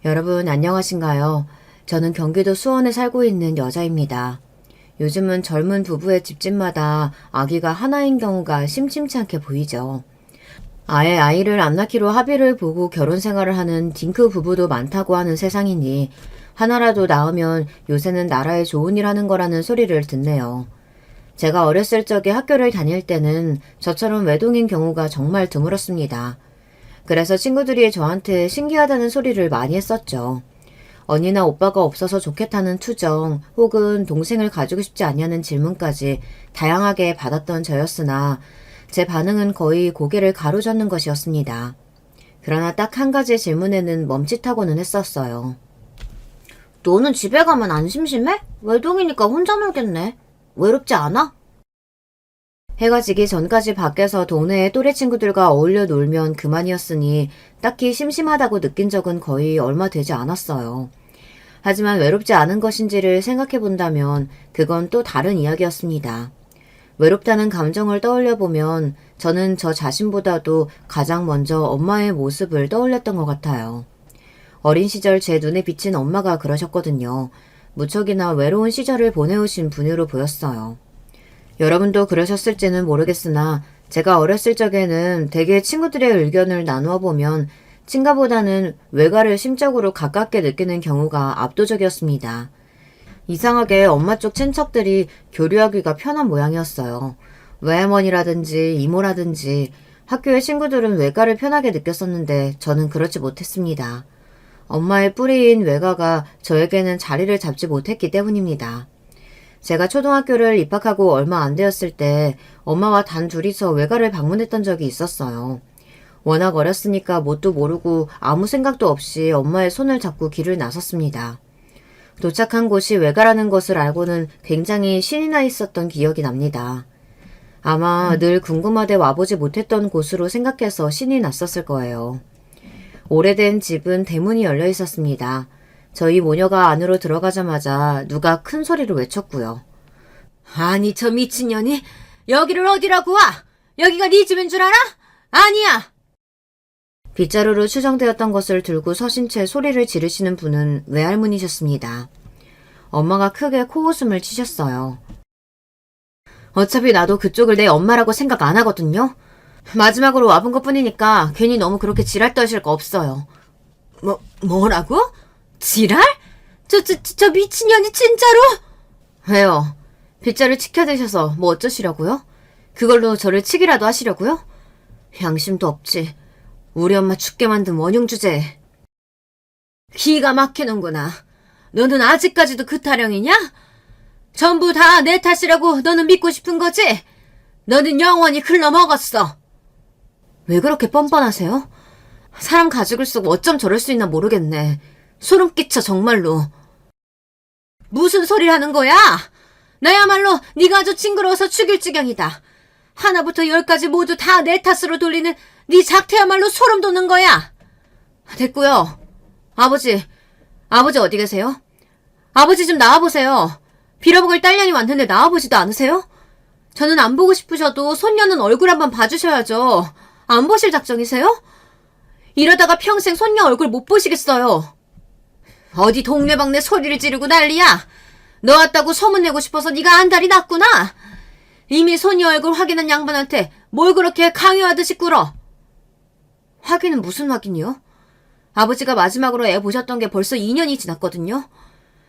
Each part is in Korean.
여러분 안녕하신가요? 저는 경기도 수원에 살고 있는 여자입니다. 요즘은 젊은 부부의 집집마다 아기가 하나인 경우가 심심치 않게 보이죠. 아예 아이를 안 낳기로 합의를 보고 결혼 생활을 하는 딩크 부부도 많다고 하는 세상이니 하나라도 낳으면 요새는 나라에 좋은 일 하는 거라는 소리를 듣네요. 제가 어렸을 적에 학교를 다닐 때는 저처럼 외동인 경우가 정말 드물었습니다. 그래서 친구들이 저한테 신기하다는 소리를 많이 했었죠. 언니나 오빠가 없어서 좋겠다는 투정 혹은 동생을 가지고 싶지 않냐는 질문까지 다양하게 받았던 저였으나 제 반응은 거의 고개를 가로젓는 것이었습니다. 그러나 딱 한 가지 질문에는 멈칫하고는 했었어요. 너는 집에 가면 안 심심해? 외동이니까 혼자 놀겠네. 외롭지 않아? 해가 지기 전까지 밖에서 동네의 또래 친구들과 어울려 놀면 그만이었으니 딱히 심심하다고 느낀 적은 거의 얼마 되지 않았어요. 하지만 외롭지 않은 것인지를 생각해 본다면 그건 또 다른 이야기였습니다. 외롭다는 감정을 떠올려 보면 저는 저 자신보다도 가장 먼저 엄마의 모습을 떠올렸던 것 같아요. 어린 시절 제 눈에 비친 엄마가 그러셨거든요. 무척이나 외로운 시절을 보내오신 분으로 보였어요. 여러분도 그러셨을지는 모르겠으나 제가 어렸을 적에는 대개 친구들의 의견을 나누어 보면 친가보다는 외가를 심적으로 가깝게 느끼는 경우가 압도적이었습니다. 이상하게 엄마 쪽 친척들이 교류하기가 편한 모양이었어요. 외할머니라든지 이모라든지 학교의 친구들은 외가를 편하게 느꼈었는데 저는 그렇지 못했습니다. 엄마의 뿌리인 외가가 저에게는 자리를 잡지 못했기 때문입니다. 제가 초등학교를 입학하고 얼마 안 되었을 때 엄마와 단 둘이서 외가를 방문했던 적이 있었어요. 워낙 어렸으니까 뭣도 모르고 아무 생각도 없이 엄마의 손을 잡고 길을 나섰습니다. 도착한 곳이 외가라는 것을 알고는 굉장히 신이 나 있었던 기억이 납니다. 아마 늘 궁금하되 와보지 못했던 곳으로 생각해서 신이 났었을 거예요. 오래된 집은 대문이 열려 있었습니다. 저희 모녀가 안으로 들어가자마자 누가 큰 소리로 외쳤고요. 아니 저 미친년이 여기를 어디라고 와? 여기가 네 집인 줄 알아? 아니야! 빗자루로 추정되었던 것을 들고 서신 채 소리를 지르시는 분은 외할머니셨습니다. 엄마가 크게 코웃음을 치셨어요. 어차피 나도 그쪽을 내 엄마라고 생각 안 하거든요. 마지막으로 와본 것뿐이니까 괜히 너무 그렇게 지랄 떠실 거 없어요. 뭐라고? 지랄? 저 미친년이 진짜로? 왜요? 빗자루 치켜드셔서 뭐 어쩌시려고요? 그걸로 저를 치기라도 하시려고요? 양심도 없지. 우리 엄마 죽게 만든 원흉 주제에. 기가 막히는구나. 너는 아직까지도 그 타령이냐? 전부 다 내 탓이라고 너는 믿고 싶은 거지? 너는 영원히 글러먹었어. 왜 그렇게 뻔뻔하세요? 사람 가죽을 쓰고 어쩜 저럴 수 있나 모르겠네. 소름 끼쳐 정말로. 무슨 소리를 하는 거야? 나야말로 네가 아주 징그러워서 죽일 지경이다. 하나부터 열까지 모두 다 내 탓으로 돌리는 네 작태야말로 소름 돋는 거야. 됐고요. 아버지 어디 계세요? 아버지 좀 나와보세요. 빌어먹을 딸년이 왔는데 나와보지도 않으세요? 저는 안 보고 싶으셔도 손녀는 얼굴 한번 봐주셔야죠. 안 보실 작정이세요? 이러다가 평생 손녀 얼굴 못 보시겠어요. 어디 동네방네 소리를 지르고 난리야. 너 왔다고 소문내고 싶어서 네가 안달이 났구나. 이미 손녀 얼굴 확인한 양반한테 뭘 그렇게 강요하듯이 꿇어. 확인은 무슨 확인이요? 아버지가 마지막으로 애 보셨던 게 벌써 2년이 지났거든요.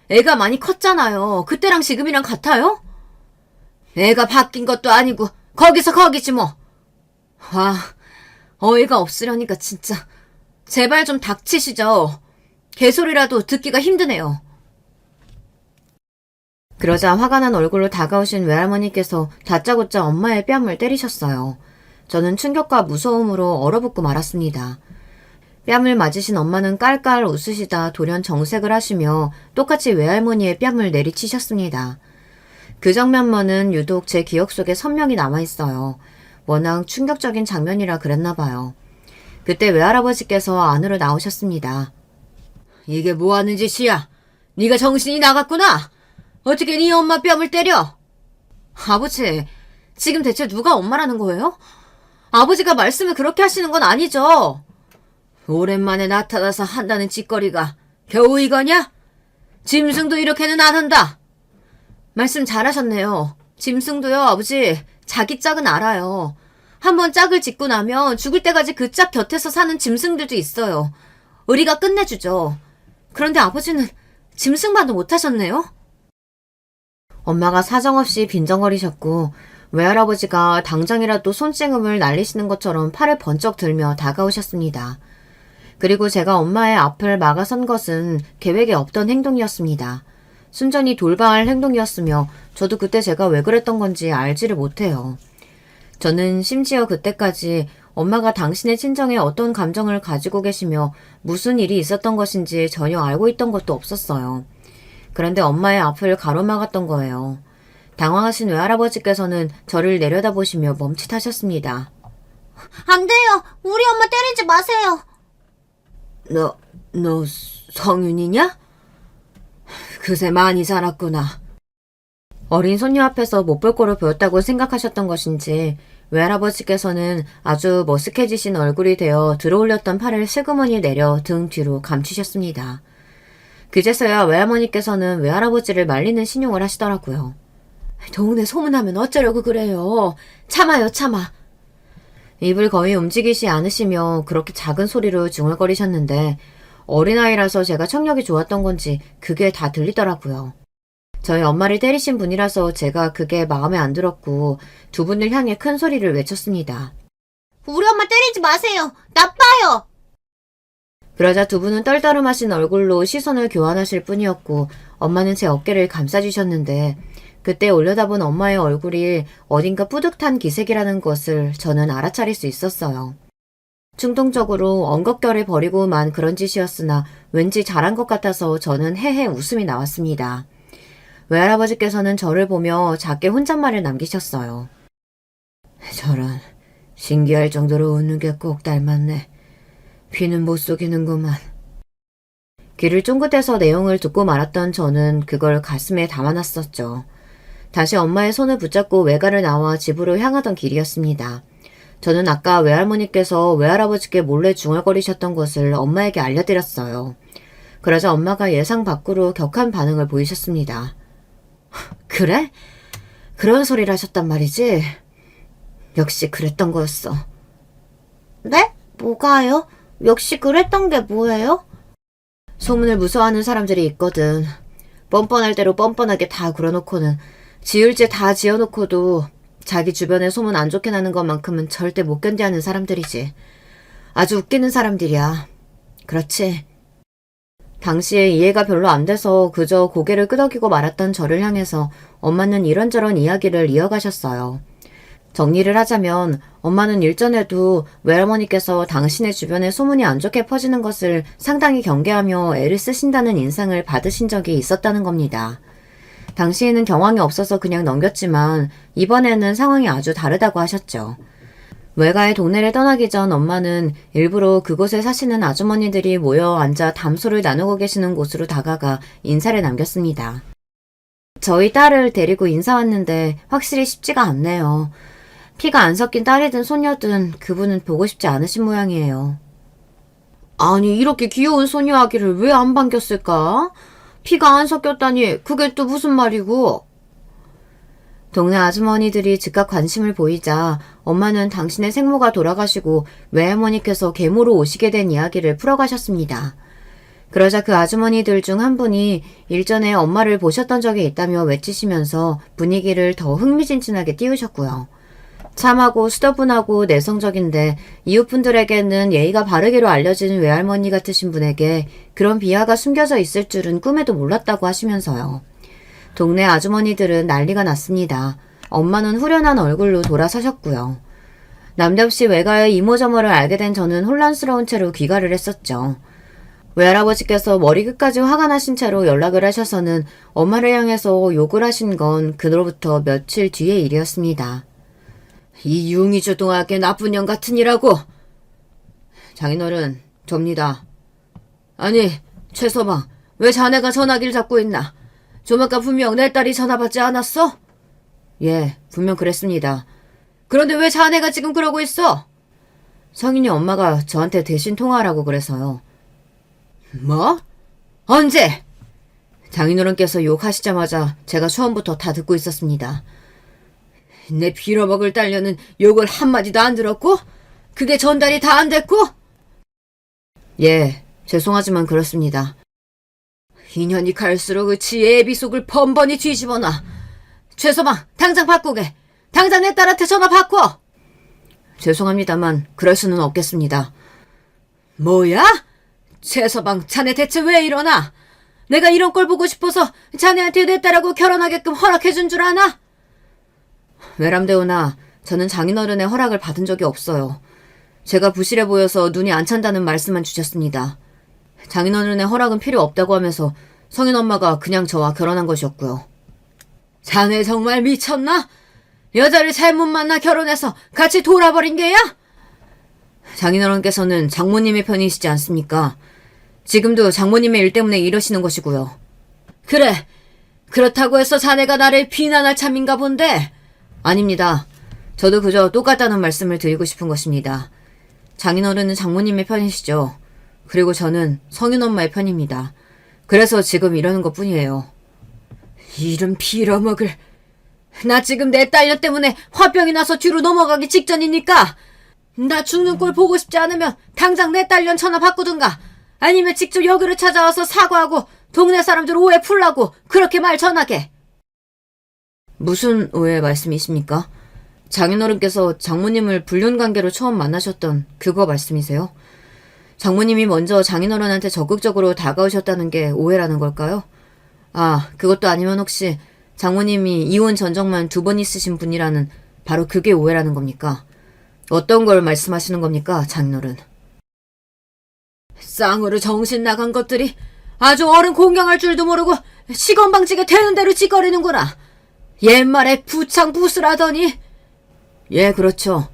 애가 많이 컸잖아요. 그때랑 지금이랑 같아요? 애가 바뀐 것도 아니고 거기서 거기지 뭐. 와, 어이가 없으려니까 진짜. 제발 좀 닥치시죠. 개소리라도 듣기가 힘드네요. 그러자 화가 난 얼굴로 다가오신 외할머니께서 다짜고짜 엄마의 뺨을 때리셨어요. 저는 충격과 무서움으로 얼어붙고 말았습니다. 뺨을 맞으신 엄마는 깔깔 웃으시다 돌연 정색을 하시며 똑같이 외할머니의 뺨을 내리치셨습니다. 그 장면만은 유독 제 기억 속에 선명히 남아있어요. 워낙 충격적인 장면이라 그랬나 봐요. 그때 외할아버지께서 안으로 나오셨습니다. 이게 뭐하는 짓이야? 네가 정신이 나갔구나? 어떻게 네 엄마 뺨을 때려? 아버지, 지금 대체 누가 엄마라는 거예요? 아버지가 말씀을 그렇게 하시는 건 아니죠? 오랜만에 나타나서 한다는 짓거리가 겨우 이거냐? 짐승도 이렇게는 안 한다. 말씀 잘하셨네요. 짐승도요, 아버지, 자기 짝은 알아요. 한번 짝을 짓고 나면 죽을 때까지 그 짝 곁에서 사는 짐승들도 있어요. 우리가 끝내주죠. 그런데 아버지는 짐승만도 못하셨네요? 엄마가 사정없이 빈정거리셨고 외할아버지가 당장이라도 손찌검을 날리시는 것처럼 팔을 번쩍 들며 다가오셨습니다. 그리고 제가 엄마의 앞을 막아선 것은 계획에 없던 행동이었습니다. 순전히 돌발 행동이었으며 저도 그때 제가 왜 그랬던 건지 알지를 못해요. 저는 심지어 그때까지 엄마가 당신의 친정에 어떤 감정을 가지고 계시며 무슨 일이 있었던 것인지 전혀 알고 있던 것도 없었어요. 그런데 엄마의 앞을 가로막았던 거예요. 당황하신 외할아버지께서는 저를 내려다보시며 멈칫하셨습니다. 안 돼요. 우리 엄마 때리지 마세요. 너 성윤이냐? 그새 많이 자랐구나. 어린 손녀 앞에서 못 볼 꼴을 보였다고 생각하셨던 것인지 외할아버지께서는 아주 머쓱해지신 얼굴이 되어 들어올렸던 팔을 슬그머니 내려 등 뒤로 감추셨습니다. 그제서야 외할머니께서는 외할아버지를 말리는 신용을 하시더라고요. 동네 소문하면 어쩌려고 그래요. 참아요, 참아. 입을 거의 움직이지 않으시며 그렇게 작은 소리로 중얼거리셨는데 어린아이라서 제가 청력이 좋았던 건지 그게 다 들리더라고요. 저희 엄마를 때리신 분이라서 제가 그게 마음에 안 들었고 두 분을 향해 큰 소리를 외쳤습니다. 우리 엄마 때리지 마세요. 나빠요. 그러자 두 분은 떨떠름하신 얼굴로 시선을 교환하실 뿐이었고 엄마는 제 어깨를 감싸주셨는데 그때 올려다본 엄마의 얼굴이 어딘가 뿌듯한 기색이라는 것을 저는 알아차릴 수 있었어요. 충동적으로 엉겁결을 버리고만 그런 짓이었으나 왠지 잘한 것 같아서 저는 헤헤 웃음이 나왔습니다. 외할아버지께서는 저를 보며 작게 혼잣말을 남기셨어요. 저런, 신기할 정도로 웃는 게 꼭 닮았네. 귀는 못 속이는구만. 귀를 쫑긋해서 내용을 듣고 말았던 저는 그걸 가슴에 담아놨었죠. 다시 엄마의 손을 붙잡고 외가를 나와 집으로 향하던 길이었습니다. 저는 아까 외할머니께서 외할아버지께 몰래 중얼거리셨던 것을 엄마에게 알려드렸어요. 그러자 엄마가 예상 밖으로 격한 반응을 보이셨습니다. 그래? 그런 소리를 하셨단 말이지? 역시 그랬던 거였어. 네? 뭐가요? 역시 그랬던 게 뭐예요? 소문을 무서워하는 사람들이 있거든. 뻔뻔할 대로 뻔뻔하게 다 굴어놓고는 지을 죄 다 지어놓고도 자기 주변에 소문 안 좋게 나는 것만큼은 절대 못 견디하는 사람들이지. 아주 웃기는 사람들이야. 그렇지? 당시에 이해가 별로 안 돼서 그저 고개를 끄덕이고 말았던 저를 향해서 엄마는 이런저런 이야기를 이어가셨어요. 정리를 하자면 엄마는 일전에도 외할머니께서 당신의 주변에 소문이 안 좋게 퍼지는 것을 상당히 경계하며 애를 쓰신다는 인상을 받으신 적이 있었다는 겁니다. 당시에는 경황이 없어서 그냥 넘겼지만 이번에는 상황이 아주 다르다고 하셨죠. 외가의 동네를 떠나기 전 엄마는 일부러 그곳에 사시는 아주머니들이 모여 앉아 담소를 나누고 계시는 곳으로 다가가 인사를 남겼습니다. 저희 딸을 데리고 인사 왔는데 확실히 쉽지가 않네요. 피가 안 섞인 딸이든 손녀든 그분은 보고 싶지 않으신 모양이에요. 아니 이렇게 귀여운 소녀 아기를 왜 안 반겼을까? 피가 안 섞였다니 그게 또 무슨 말이고? 동네 아주머니들이 즉각 관심을 보이자 엄마는 당신의 생모가 돌아가시고 외할머니께서 계모로 오시게 된 이야기를 풀어가셨습니다. 그러자 그 아주머니들 중 한 분이 일전에 엄마를 보셨던 적이 있다며 외치시면서 분위기를 더 흥미진진하게 띄우셨고요. 참하고 수더분하고 내성적인데 이웃분들에게는 예의가 바르기로 알려진 외할머니 같으신 분에게 그런 비하가 숨겨져 있을 줄은 꿈에도 몰랐다고 하시면서요. 동네 아주머니들은 난리가 났습니다. 엄마는 후련한 얼굴로 돌아서셨고요. 남대없이 외가의 이모저모를 알게 된 저는 혼란스러운 채로 귀가를 했었죠. 외할아버지께서 머리 끝까지 화가 나신 채로 연락을 하셔서는 엄마를 향해서 욕을 하신 건 그로부터 며칠 뒤의 일이었습니다. 이 융이주동하게 나쁜 년 같으니라고. 장인어른, 접니다. 아니, 최서방, 왜 자네가 전화기를 잡고 있나? 좀 아까 분명 내 딸이 전화 받지 않았어? 예, 분명 그랬습니다. 그런데 왜 자네가 지금 그러고 있어? 성인이 엄마가 저한테 대신 통화하라고 그래서요. 뭐? 언제? 장인어른께서 욕하시자마자 제가 처음부터 다 듣고 있었습니다. 내 빌어먹을 딸려는 욕을 한마디도 안 들었고? 그게 전달이 다 안 됐고? 예, 죄송하지만 그렇습니다. 인연이 갈수록 지 애비 속을 번번이 뒤집어놔. 최서방, 당장 바꾸게. 당장 내 딸한테 전화 바꿔. 죄송합니다만 그럴 수는 없겠습니다. 뭐야? 최서방, 자네 대체 왜 이러나? 내가 이런 걸 보고 싶어서 자네한테 내 딸하고 결혼하게끔 허락해준 줄 아나? 외람되오나 저는 장인어른의 허락을 받은 적이 없어요. 제가 부실해 보여서 눈이 안 찬다는 말씀만 주셨습니다. 장인어른의 허락은 필요 없다고 하면서 성인 엄마가 그냥 저와 결혼한 것이었고요. 자네 정말 미쳤나? 여자를 잘못 만나 결혼해서 같이 돌아버린 게야? 장인어른께서는 장모님의 편이시지 않습니까? 지금도 장모님의 일 때문에 이러시는 것이고요. 그래, 그렇다고 해서 자네가 나를 비난할 참인가 본데? 아닙니다. 저도 그저 똑같다는 말씀을 드리고 싶은 것입니다. 장인어른은 장모님의 편이시죠. 그리고 저는 성인 엄마의 편입니다. 그래서 지금 이러는 것뿐이에요. 이런 빌어먹을... 나 지금 내 딸녀 때문에 화병이 나서 뒤로 넘어가기 직전이니까 나 죽는 꼴 보고 싶지 않으면 당장 내 딸년 전화 바꾸든가 아니면 직접 여기로 찾아와서 사과하고 동네 사람들 오해 풀라고 그렇게 말 전하게. 무슨 오해 말씀이십니까? 장인어른께서 장모님을 불륜관계로 처음 만나셨던 그거 말씀이세요? 장모님이 먼저 장인어른한테 적극적으로 다가오셨다는 게 오해라는 걸까요? 아, 그것도 아니면 혹시 장모님이 이혼 전적만 2번 있으신 분이라는 바로 그게 오해라는 겁니까? 어떤 걸 말씀하시는 겁니까, 장인어른? 쌍으로 정신 나간 것들이 아주 어른 공경할 줄도 모르고 시건방지게 되는 대로 짓거리는구나. 옛말에 부창부수라더니. 예, 그렇죠.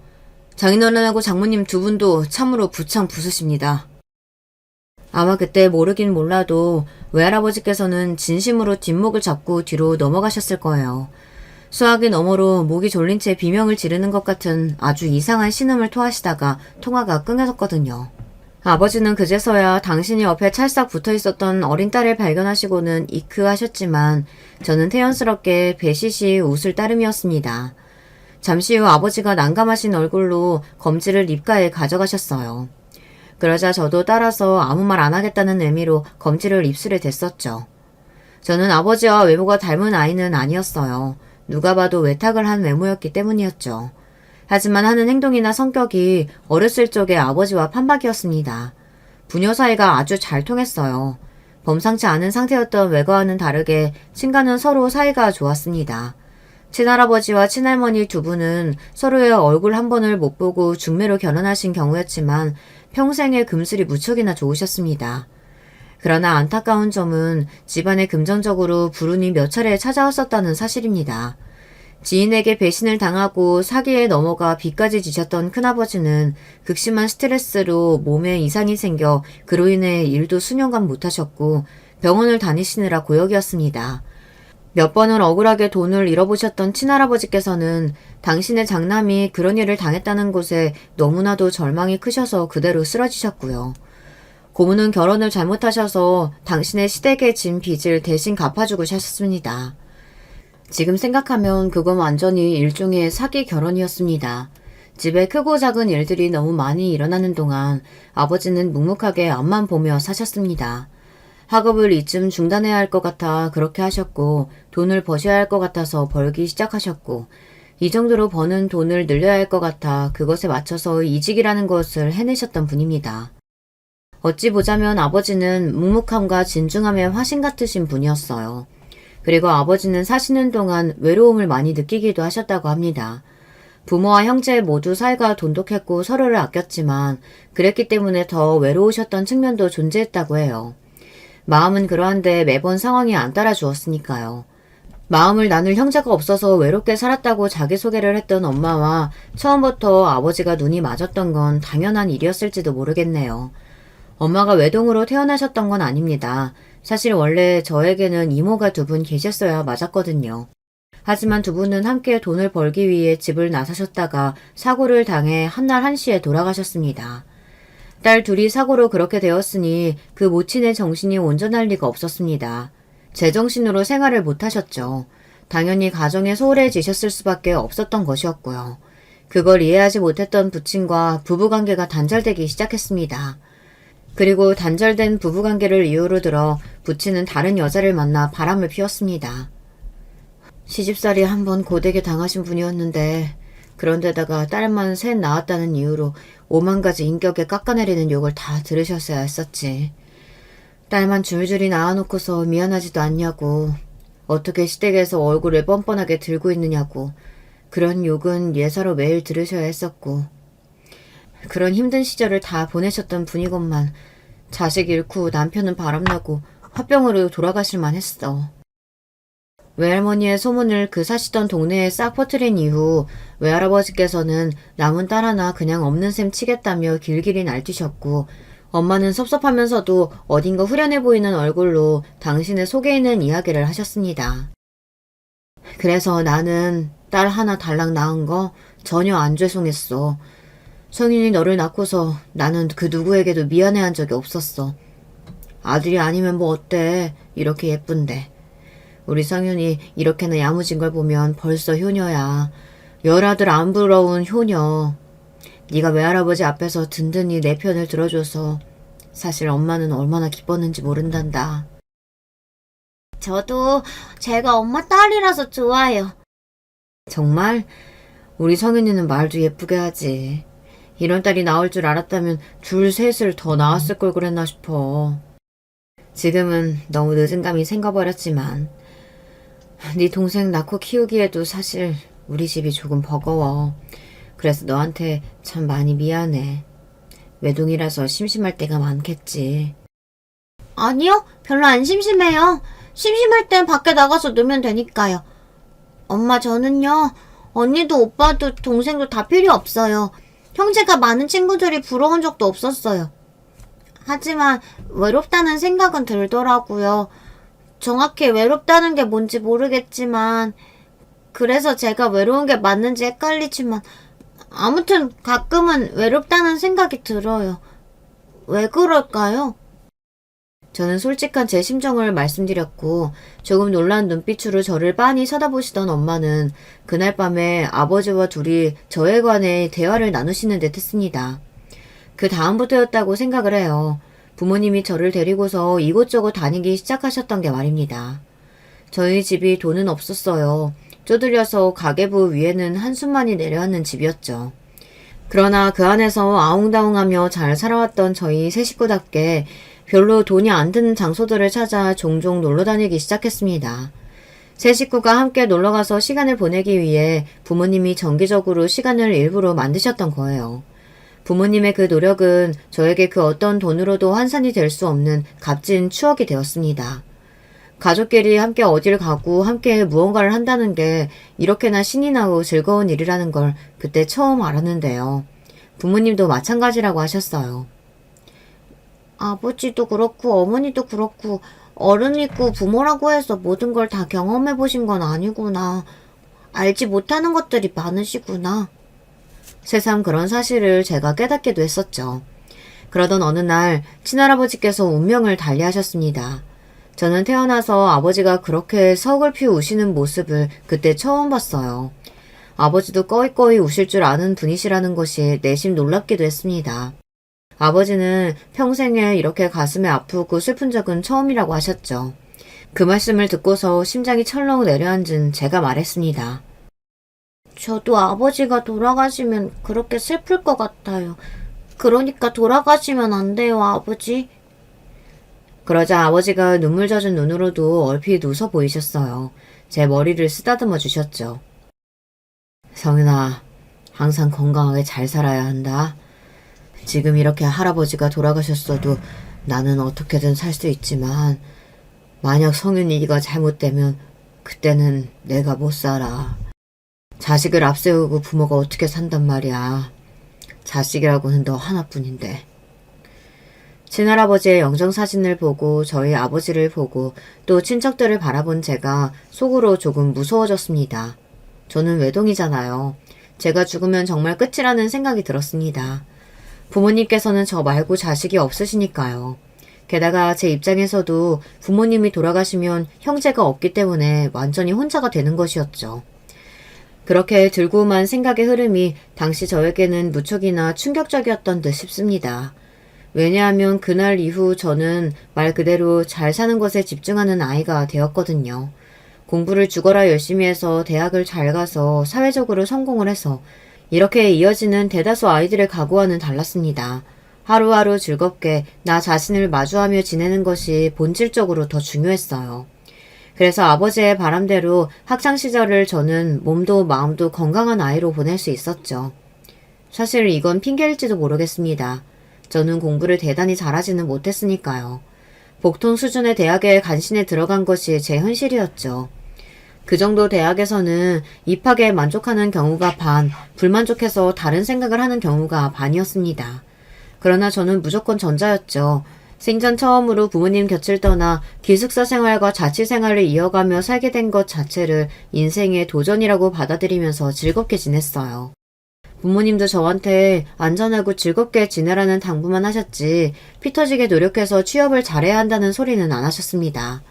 장인어른하고 장모님 2분도 참으로 부창부수십니다. 아마 그때 모르긴 몰라도 외할아버지께서는 진심으로 뒷목을 잡고 뒤로 넘어가셨을 거예요. 수화기 너머로 목이 졸린 채 비명을 지르는 것 같은 아주 이상한 신음을 토하시다가 통화가 끊겨졌거든요. 아버지는 그제서야 당신이 옆에 찰싹 붙어있었던 어린 딸을 발견하시고는 이크하셨지만 저는 태연스럽게 배시시 웃을 따름이었습니다. 잠시 후 아버지가 난감하신 얼굴로 검지를 입가에 가져가셨어요. 그러자 저도 따라서 아무 말 안 하겠다는 의미로 검지를 입술에 댔었죠. 저는 아버지와 외모가 닮은 아이는 아니었어요. 누가 봐도 외탁을 한 외모였기 때문이었죠. 하지만 하는 행동이나 성격이 어렸을 적의 아버지와 판박이었습니다. 부녀 사이가 아주 잘 통했어요. 범상치 않은 상태였던 외과와는 다르게 친가는 서로 사이가 좋았습니다. 친할아버지와 친할머니 2분은 서로의 얼굴 한 번을 못 보고 중매로 결혼하신 경우였지만 평생의 금슬이 무척이나 좋으셨습니다. 그러나 안타까운 점은 집안에 금전적으로 불운이 몇 차례 찾아왔었다는 사실입니다. 지인에게 배신을 당하고 사기에 넘어가 빚까지 지셨던 큰아버지는 극심한 스트레스로 몸에 이상이 생겨 그로 인해 일도 수년간 못하셨고 병원을 다니시느라 고역이었습니다. 몇 번을 억울하게 돈을 잃어보셨던 친할아버지께서는 당신의 장남이 그런 일을 당했다는 것에 너무나도 절망이 크셔서 그대로 쓰러지셨고요. 고모는 결혼을 잘못하셔서 당신의 시댁에 진 빚을 대신 갚아주고 셨습니다. 지금 생각하면 그건 완전히 일종의 사기 결혼이었습니다. 집에 크고 작은 일들이 너무 많이 일어나는 동안 아버지는 묵묵하게 앞만 보며 사셨습니다. 학업을 이쯤 중단해야 할 것 같아 그렇게 하셨고 돈을 버셔야 할 것 같아서 벌기 시작하셨고 이 정도로 버는 돈을 늘려야 할 것 같아 그것에 맞춰서 이직이라는 것을 해내셨던 분입니다. 어찌 보자면 아버지는 묵묵함과 진중함의 화신 같으신 분이었어요. 그리고 아버지는 사시는 동안 외로움을 많이 느끼기도 하셨다고 합니다. 부모와 형제 모두 사이가 돈독했고 서로를 아꼈지만 그랬기 때문에 더 외로우셨던 측면도 존재했다고 해요. 마음은 그러한데 매번 상황이 안 따라주었으니까요. 마음을 나눌 형제가 없어서 외롭게 살았다고 자기소개를 했던 엄마와 처음부터 아버지가 눈이 맞았던 건 당연한 일이었을지도 모르겠네요. 엄마가 외동으로 태어나셨던 건 아닙니다. 사실 원래 저에게는 이모가 2분 계셨어야 맞았거든요. 하지만 2분은 함께 돈을 벌기 위해 집을 나서셨다가 사고를 당해 한날 한시에 돌아가셨습니다. 딸 둘이 사고로 그렇게 되었으니 그 모친의 정신이 온전할 리가 없었습니다. 제정신으로 생활을 못하셨죠. 당연히 가정에 소홀해지셨을 수밖에 없었던 것이었고요. 그걸 이해하지 못했던 부친과 부부관계가 단절되기 시작했습니다. 그리고 단절된 부부관계를 이유로 들어 부친은 다른 여자를 만나 바람을 피웠습니다. 시집살이 한번 고되게 당하신 분이었는데 그런데다가 딸만 셋 낳았다는 이유로 5만 가지 인격에 깎아내리는 욕을 다 들으셨어야 했었지. 딸만 줄줄이 낳아놓고서 미안하지도 않냐고, 어떻게 시댁에서 얼굴을 뻔뻔하게 들고 있느냐고, 그런 욕은 예사로 매일 들으셔야 했었고, 그런 힘든 시절을 다 보내셨던 분이건만 자식 잃고 남편은 바람나고 화병으로 돌아가실만 했어. 외할머니의 소문을 그 사시던 동네에 싹 퍼뜨린 이후 외할아버지께서는 남은 딸 하나 그냥 없는 셈 치겠다며 길길이 날뛰셨고, 엄마는 섭섭하면서도 어딘가 후련해 보이는 얼굴로 당신의 속에 있는 이야기를 하셨습니다. 그래서 나는 딸 하나 달랑 낳은 거 전혀 안 죄송했어. 성인이 너를 낳고서 나는 그 누구에게도 미안해한 적이 없었어. 아들이 아니면 뭐 어때? 이렇게 예쁜데. 우리 성윤이 이렇게나 야무진 걸 보면 벌써 효녀야. 열아들 안 부러운 효녀. 네가 외할아버지 앞에서 든든히 내 편을 들어줘서 사실 엄마는 얼마나 기뻤는지 모른단다. 저도 제가 엄마 딸이라서 좋아요. 정말? 우리 성윤이는 말도 예쁘게 하지. 이런 딸이 나올 줄 알았다면 둘 셋을 더 낳았을 걸 그랬나 싶어. 지금은 너무 늦은 감이 생겨버렸지만 네 동생 낳고 키우기에도 사실 우리 집이 조금 버거워. 그래서 너한테 참 많이 미안해. 외동이라서 심심할 때가 많겠지. 아니요, 별로 안 심심해요. 심심할 땐 밖에 나가서 놀면 되니까요. 엄마, 저는요, 언니도 오빠도 동생도 다 필요 없어요. 형제가 많은 친구들이 부러운 적도 없었어요. 하지만 외롭다는 생각은 들더라고요. 정확히 외롭다는 게 뭔지 모르겠지만, 그래서 제가 외로운 게 맞는지 헷갈리지만, 아무튼 가끔은 외롭다는 생각이 들어요. 왜 그럴까요? 저는 솔직한 제 심정을 말씀드렸고 조금 놀란 눈빛으로 저를 빤히 쳐다보시던 엄마는 그날 밤에 아버지와 둘이 저에 관해 대화를 나누시는 듯 했습니다. 그 다음부터였다고 생각을 해요. 부모님이 저를 데리고서 이곳저곳 다니기 시작하셨던 게 말입니다. 저희 집이 돈은 없었어요. 쪼들려서 가계부 위에는 한숨만이 내려앉는 집이었죠. 그러나 그 안에서 아웅다웅하며 잘 살아왔던 저희 세 식구답게 별로 돈이 안 드는 장소들을 찾아 종종 놀러 다니기 시작했습니다. 세 식구가 함께 놀러가서 시간을 보내기 위해 부모님이 정기적으로 시간을 일부러 만드셨던 거예요. 부모님의 그 노력은 저에게 그 어떤 돈으로도 환산이 될 수 없는 값진 추억이 되었습니다. 가족끼리 함께 어딜 가고 함께 무언가를 한다는 게 이렇게나 신이 나고 즐거운 일이라는 걸 그때 처음 알았는데요. 부모님도 마찬가지라고 하셨어요. 아버지도 그렇고 어머니도 그렇고 어른이고 부모라고 해서 모든 걸 다 경험해 보신 건 아니구나. 알지 못하는 것들이 많으시구나. 새삼 그런 사실을 제가 깨닫기도 했었죠. 그러던 어느 날 친할아버지께서 운명을 달리하셨습니다. 저는 태어나서 아버지가 그렇게 서글피 우시는 모습을 그때 처음 봤어요. 아버지도 꺼이꺼이 우실 줄 아는 분이시라는 것이 내심 놀랍기도 했습니다. 아버지는 평생에 이렇게 가슴이 아프고 슬픈 적은 처음이라고 하셨죠. 그 말씀을 듣고서 심장이 철렁 내려앉은 제가 말했습니다. 저도 아버지가 돌아가시면 그렇게 슬플 것 같아요. 그러니까 돌아가시면 안 돼요, 아버지. 그러자 아버지가 눈물 젖은 눈으로도 얼핏 웃어 보이셨어요. 제 머리를 쓰다듬어 주셨죠. 성윤아, 항상 건강하게 잘 살아야 한다. 지금 이렇게 할아버지가 돌아가셨어도 나는 어떻게든 살 수 있지만 만약 성윤이가 잘못되면 그때는 내가 못 살아. 자식을 앞세우고 부모가 어떻게 산단 말이야. 자식이라고는 너 하나뿐인데. 친할아버지의 영정사진을 보고 저희 아버지를 보고 또 친척들을 바라본 제가 속으로 조금 무서워졌습니다. 저는 외동이잖아요. 제가 죽으면 정말 끝이라는 생각이 들었습니다. 부모님께서는 저 말고 자식이 없으시니까요. 게다가 제 입장에서도 부모님이 돌아가시면 형제가 없기 때문에 완전히 혼자가 되는 것이었죠. 그렇게 들고만 생각의 흐름이 당시 저에게는 무척이나 충격적이었던 듯 싶습니다. 왜냐하면 그날 이후 저는 말 그대로 잘 사는 것에 집중하는 아이가 되었거든요. 공부를 죽어라 열심히 해서 대학을 잘 가서 사회적으로 성공을 해서 이렇게 이어지는 대다수 아이들의 각오와는 달랐습니다. 하루하루 즐겁게 나 자신을 마주하며 지내는 것이 본질적으로 더 중요했어요. 그래서 아버지의 바람대로 학창시절을 저는 몸도 마음도 건강한 아이로 보낼 수 있었죠. 사실 이건 핑계일지도 모르겠습니다. 저는 공부를 대단히 잘하지는 못했으니까요. 보통 수준의 대학에 간신히 들어간 것이 제 현실이었죠. 그 정도 대학에서는 입학에 만족하는 경우가 반, 불만족해서 다른 생각을 하는 경우가 반이었습니다. 그러나 저는 무조건 전자였죠. 생전 처음으로 부모님 곁을 떠나 기숙사 생활과 자취 생활을 이어가며 살게 된 것 자체를 인생의 도전이라고 받아들이면서 즐겁게 지냈어요. 부모님도 저한테 안전하고 즐겁게 지내라는 당부만 하셨지 피 터지게 노력해서 취업을 잘해야 한다는 소리는 안 하셨습니다.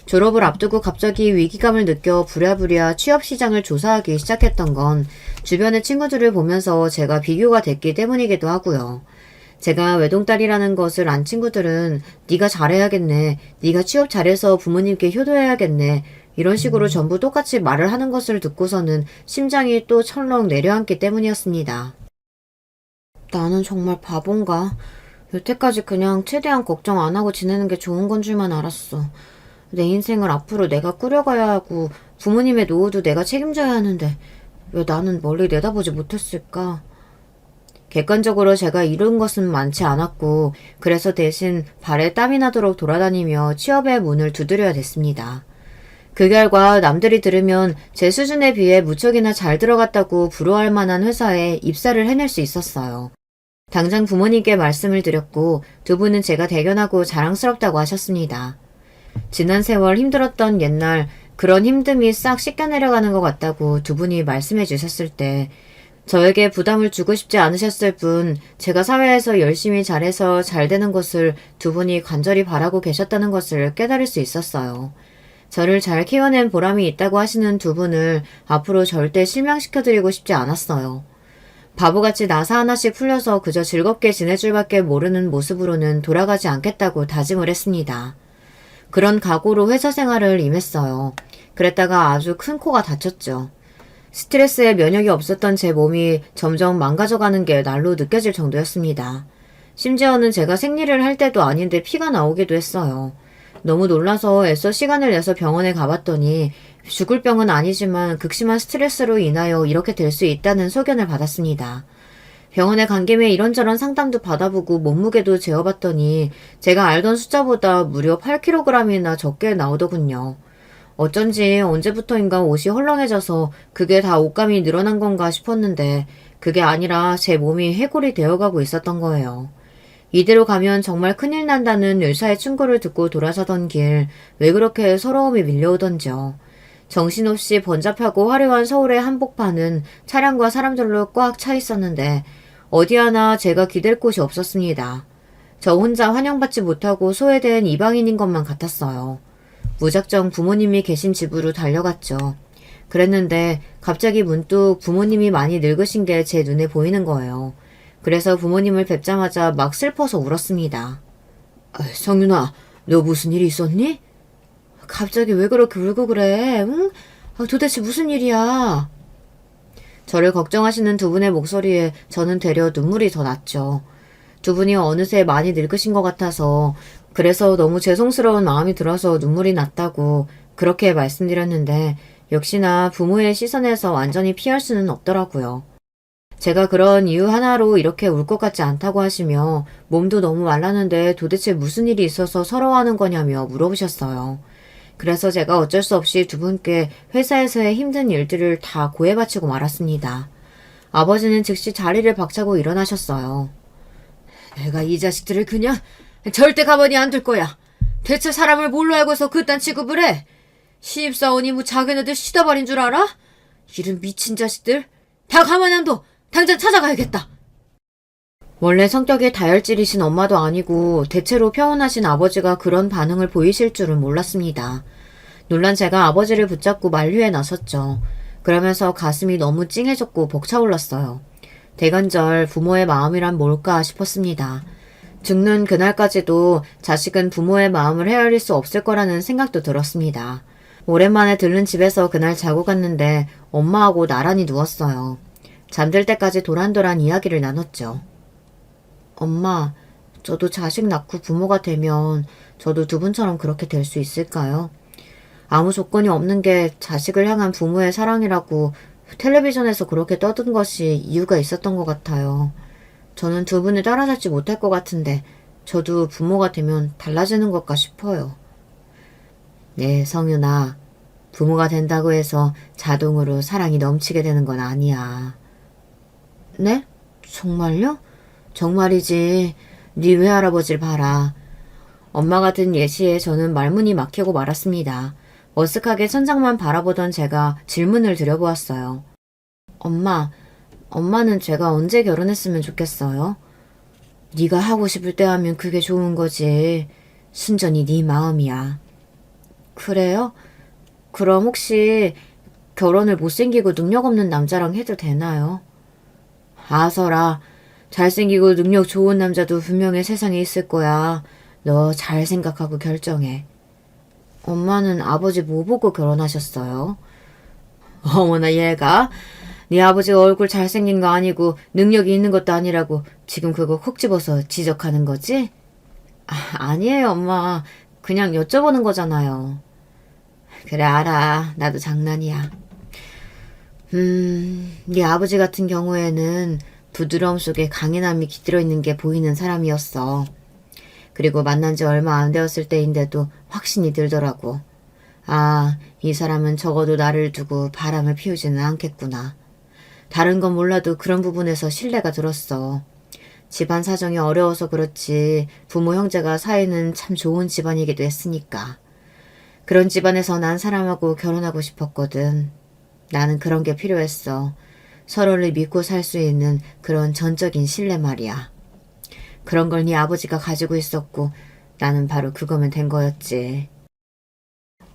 졸업을 앞두고 갑자기 위기감을 느껴 부랴부랴 취업 시장을 조사하기 시작했던 건 주변의 친구들을 보면서 제가 비교가 됐기 때문이기도 하고요. 제가 외동딸이라는 것을 안 친구들은 네가 잘해야겠네, 네가 취업 잘해서 부모님께 효도해야겠네 이런 식으로 전부 똑같이 말을 하는 것을 듣고서는 심장이 또 철렁 내려앉기 때문이었습니다. 나는 정말 바본가? 여태까지 그냥 최대한 걱정 안 하고 지내는 게 좋은 건 줄만 알았어. 내 인생을 앞으로 내가 꾸려가야 하고 부모님의 노후도 내가 책임져야 하는데 왜 나는 멀리 내다보지 못했을까? 객관적으로 제가 이룬 것은 많지 않았고 그래서 대신 발에 땀이 나도록 돌아다니며 취업의 문을 두드려야 됐습니다. 그 결과 남들이 들으면 제 수준에 비해 무척이나 잘 들어갔다고 부러워할 만한 회사에 입사를 해낼 수 있었어요. 당장 부모님께 말씀을 드렸고 두 분은 제가 대견하고 자랑스럽다고 하셨습니다. 지난 세월 힘들었던 옛날 그런 힘듦이 싹 씻겨내려가는 것 같다고 두 분이 말씀해 주셨을 때 저에게 부담을 주고 싶지 않으셨을 뿐 제가 사회에서 열심히 잘해서 잘 되는 것을 두 분이 간절히 바라고 계셨다는 것을 깨달을 수 있었어요. 저를 잘 키워낸 보람이 있다고 하시는 두 분을 앞으로 절대 실망시켜드리고 싶지 않았어요. 바보같이 나사 하나씩 풀려서 그저 즐겁게 지내줄 밖에 모르는 모습으로는 돌아가지 않겠다고 다짐을 했습니다. 그런 각오로 회사 생활을 임했어요. 그랬다가 아주 큰 코가 다쳤죠. 스트레스에 면역이 없었던 제 몸이 점점 망가져가는 게 날로 느껴질 정도였습니다. 심지어는 제가 생리를 할 때도 아닌데 피가 나오기도 했어요. 너무 놀라서 애써 시간을 내서 병원에 가봤더니 죽을 병은 아니지만 극심한 스트레스로 인하여 이렇게 될 수 있다는 소견을 받았습니다. 병원에 간 김에 이런저런 상담도 받아보고 몸무게도 재어봤더니 제가 알던 숫자보다 무려 8kg이나 적게 나오더군요. 어쩐지 언제부터인가 옷이 헐렁해져서 그게 다 옷감이 늘어난 건가 싶었는데 그게 아니라 제 몸이 해골이 되어가고 있었던 거예요. 이대로 가면 정말 큰일 난다는 의사의 충고를 듣고 돌아서던 길 왜 그렇게 서러움이 밀려오던지요. 정신없이 번잡하고 화려한 서울의 한복판은 차량과 사람들로 꽉 차 있었는데 어디 하나 제가 기댈 곳이 없었습니다. 저 혼자 환영받지 못하고 소외된 이방인인 것만 같았어요. 무작정 부모님이 계신 집으로 달려갔죠. 그랬는데 갑자기 문득 부모님이 많이 늙으신 게 제 눈에 보이는 거예요. 그래서 부모님을 뵙자마자 막 슬퍼서 울었습니다. 성윤아, 너 무슨 일이 있었니? 갑자기 왜 그렇게 울고 그래? 응? 도대체 무슨 일이야? 저를 걱정하시는 두 분의 목소리에 저는 되려 눈물이 더 났죠. 두 분이 어느새 많이 늙으신 것 같아서 그래서 너무 죄송스러운 마음이 들어서 눈물이 났다고 그렇게 말씀드렸는데 역시나 부모의 시선에서 완전히 피할 수는 없더라고요. 제가 그런 이유 하나로 이렇게 울 것 같지 않다고 하시며 몸도 너무 말랐는데 도대체 무슨 일이 있어서 서러워하는 거냐며 물어보셨어요. 그래서 제가 어쩔 수 없이 두 분께 회사에서의 힘든 일들을 다 고해 바치고 말았습니다. 아버지는 즉시 자리를 박차고 일어나셨어요. 내가 이 자식들을 그냥 절대 가만히 안 둘 거야. 대체 사람을 뭘로 알고서 그딴 취급을 해? 신입사원이 뭐 자기네들 시다발인 줄 알아? 이런 미친 자식들. 다 가만히 안 둬. 당장 찾아가야겠다. 원래 성격이 다혈질이신 엄마도 아니고 대체로 평온하신 아버지가 그런 반응을 보이실 줄은 몰랐습니다. 놀란 제가 아버지를 붙잡고 만류에 나섰죠. 그러면서 가슴이 너무 찡해졌고 벅차올랐어요. 대관절 부모의 마음이란 뭘까 싶었습니다. 죽는 그날까지도 자식은 부모의 마음을 헤아릴 수 없을 거라는 생각도 들었습니다. 오랜만에 들른 집에서 그날 자고 갔는데 엄마하고 나란히 누웠어요. 잠들 때까지 도란도란 이야기를 나눴죠. 엄마, 저도 자식 낳고 부모가 되면 저도 두 분처럼 그렇게 될 수 있을까요? 아무 조건이 없는 게 자식을 향한 부모의 사랑이라고 텔레비전에서 그렇게 떠든 것이 이유가 있었던 것 같아요. 저는 두 분을 따라잡지 못할 것 같은데 저도 부모가 되면 달라지는 것까 싶어요. 네, 성윤아. 부모가 된다고 해서 자동으로 사랑이 넘치게 되는 건 아니야. 네? 정말요? 정말이지. 네 외할아버지를 봐라. 엄마가 든 예시에 저는 말문이 막히고 말았습니다. 어색하게 천장만 바라보던 제가 질문을 드려보았어요. 엄마는 제가 언제 결혼했으면 좋겠어요? 네가 하고 싶을 때 하면 그게 좋은 거지. 순전히 네 마음이야. 그래요? 그럼 혹시 결혼을 못생기고 능력 없는 남자랑 해도 되나요? 아서라, 잘생기고 능력 좋은 남자도 분명히 세상에 있을 거야. 너 잘 생각하고 결정해. 엄마는 아버지 뭐 보고 결혼하셨어요? 어머나 얘가 네 아버지가 얼굴 잘생긴 거 아니고 능력이 있는 것도 아니라고 지금 그거 콕 집어서 지적하는 거지? 아니에요 엄마. 그냥 여쭤보는 거잖아요. 그래 알아. 나도 장난이야. 네 아버지 같은 경우에는 부드러움 속에 강인함이 깃들어 있는 게 보이는 사람이었어. 그리고 만난 지 얼마 안 되었을 때인데도 확신이 들더라고. 아, 이 사람은 적어도 나를 두고 바람을 피우지는 않겠구나. 다른 건 몰라도 그런 부분에서 신뢰가 들었어. 집안 사정이 어려워서 그렇지 부모 형제가 사이는 참 좋은 집안이기도 했으니까. 그런 집안에서 난 사람하고 결혼하고 싶었거든. 나는 그런 게 필요했어. 서로를 믿고 살 수 있는 그런 전적인 신뢰 말이야. 그런 걸 네 아버지가 가지고 있었고 나는 바로 그거면 된 거였지.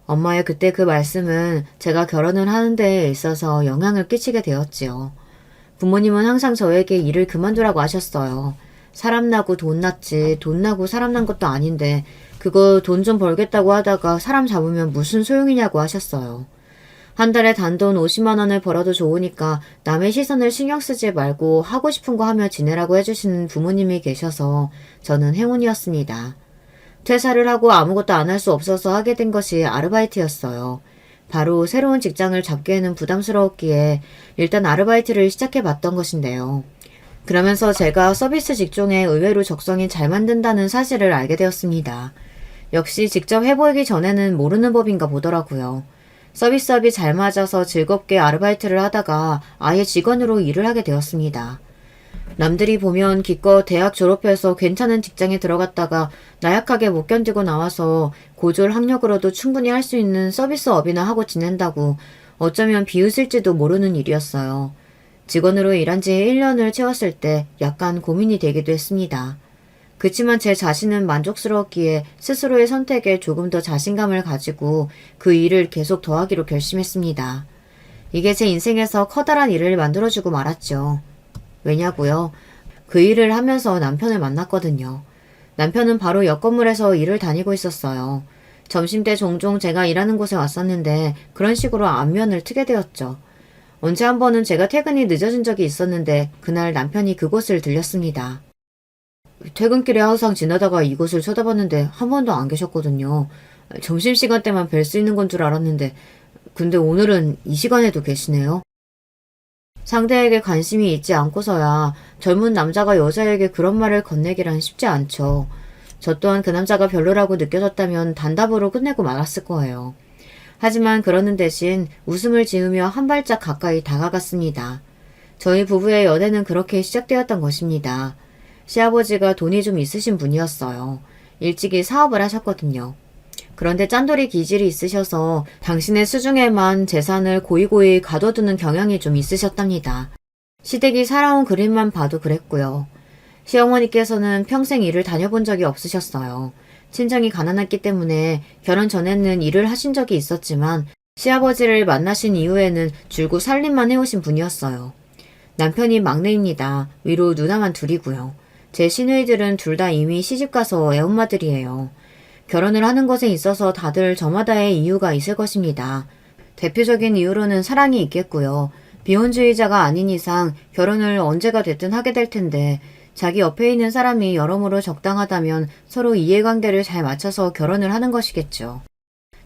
엄마의 그때 그 말씀은 제가 결혼을 하는 데에 있어서 영향을 끼치게 되었지요. 부모님은 항상 저에게 일을 그만두라고 하셨어요. 사람 나고 돈 났지 돈 나고 사람 난 것도 아닌데 그거 돈 좀 벌겠다고 하다가 사람 잡으면 무슨 소용이냐고 하셨어요. 한 달에 단돈 50만 원을 벌어도 좋으니까 남의 시선을 신경 쓰지 말고 하고 싶은 거 하며 지내라고 해주시는 부모님이 계셔서 저는 행운이었습니다. 퇴사를 하고 아무것도 안 할 수 없어서 하게 된 것이 아르바이트였어요. 바로 새로운 직장을 잡기에는 부담스러웠기에 일단 아르바이트를 시작해봤던 것인데요. 그러면서 제가 서비스 직종에 의외로 적성이 잘 맞는다는 사실을 알게 되었습니다. 역시 직접 해보기 전에는 모르는 법인가 보더라고요. 서비스업이 잘 맞아서 즐겁게 아르바이트를 하다가 아예 직원으로 일을 하게 되었습니다. 남들이 보면 기껏 대학 졸업해서 괜찮은 직장에 들어갔다가 나약하게 못 견디고 나와서 고졸 학력으로도 충분히 할 수 있는 서비스업이나 하고 지낸다고 어쩌면 비웃을지도 모르는 일이었어요. 직원으로 일한 지 1년을 채웠을 때 약간 고민이 되기도 했습니다. 그치만 제 자신은 만족스러웠기에 스스로의 선택에 조금 더 자신감을 가지고 그 일을 계속 더하기로 결심했습니다. 이게 제 인생에서 커다란 일을 만들어주고 말았죠. 왜냐고요? 그 일을 하면서 남편을 만났거든요. 남편은 바로 옆 건물에서 일을 다니고 있었어요. 점심때 종종 제가 일하는 곳에 왔었는데 그런 식으로 안면을 트게 되었죠. 언제 한 번은 제가 퇴근이 늦어진 적이 있었는데 그날 남편이 그곳을 들렸습니다. 퇴근길에 항상 지나다가 이곳을 쳐다봤는데 한 번도 안 계셨거든요. 점심시간 때만 뵐 수 있는 건 줄 알았는데 근데 오늘은 이 시간에도 계시네요. 상대에게 관심이 있지 않고서야 젊은 남자가 여자에게 그런 말을 건네기란 쉽지 않죠. 저 또한 그 남자가 별로라고 느껴졌다면 단답으로 끝내고 말았을 거예요. 하지만 그러는 대신 웃음을 지으며 한 발짝 가까이 다가갔습니다. 저희 부부의 연애는 그렇게 시작되었던 것입니다. 시아버지가 돈이 좀 있으신 분이었어요. 일찍이 사업을 하셨거든요. 그런데 짠돌이 기질이 있으셔서 당신의 수중에만 재산을 고이고이 가둬두는 경향이 좀 있으셨답니다. 시댁이 살아온 그림만 봐도 그랬고요. 시어머니께서는 평생 일을 다녀본 적이 없으셨어요. 친정이 가난했기 때문에 결혼 전에는 일을 하신 적이 있었지만 시아버지를 만나신 이후에는 줄곧 살림만 해오신 분이었어요. 남편이 막내입니다. 위로 누나만 둘이고요. 제 시누이들은 둘 다 이미 시집가서 애엄마들이에요. 결혼을 하는 것에 있어서 다들 저마다의 이유가 있을 것입니다. 대표적인 이유로는 사랑이 있겠고요. 비혼주의자가 아닌 이상 결혼을 언제가 됐든 하게 될 텐데 자기 옆에 있는 사람이 여러모로 적당하다면 서로 이해관계를 잘 맞춰서 결혼을 하는 것이겠죠.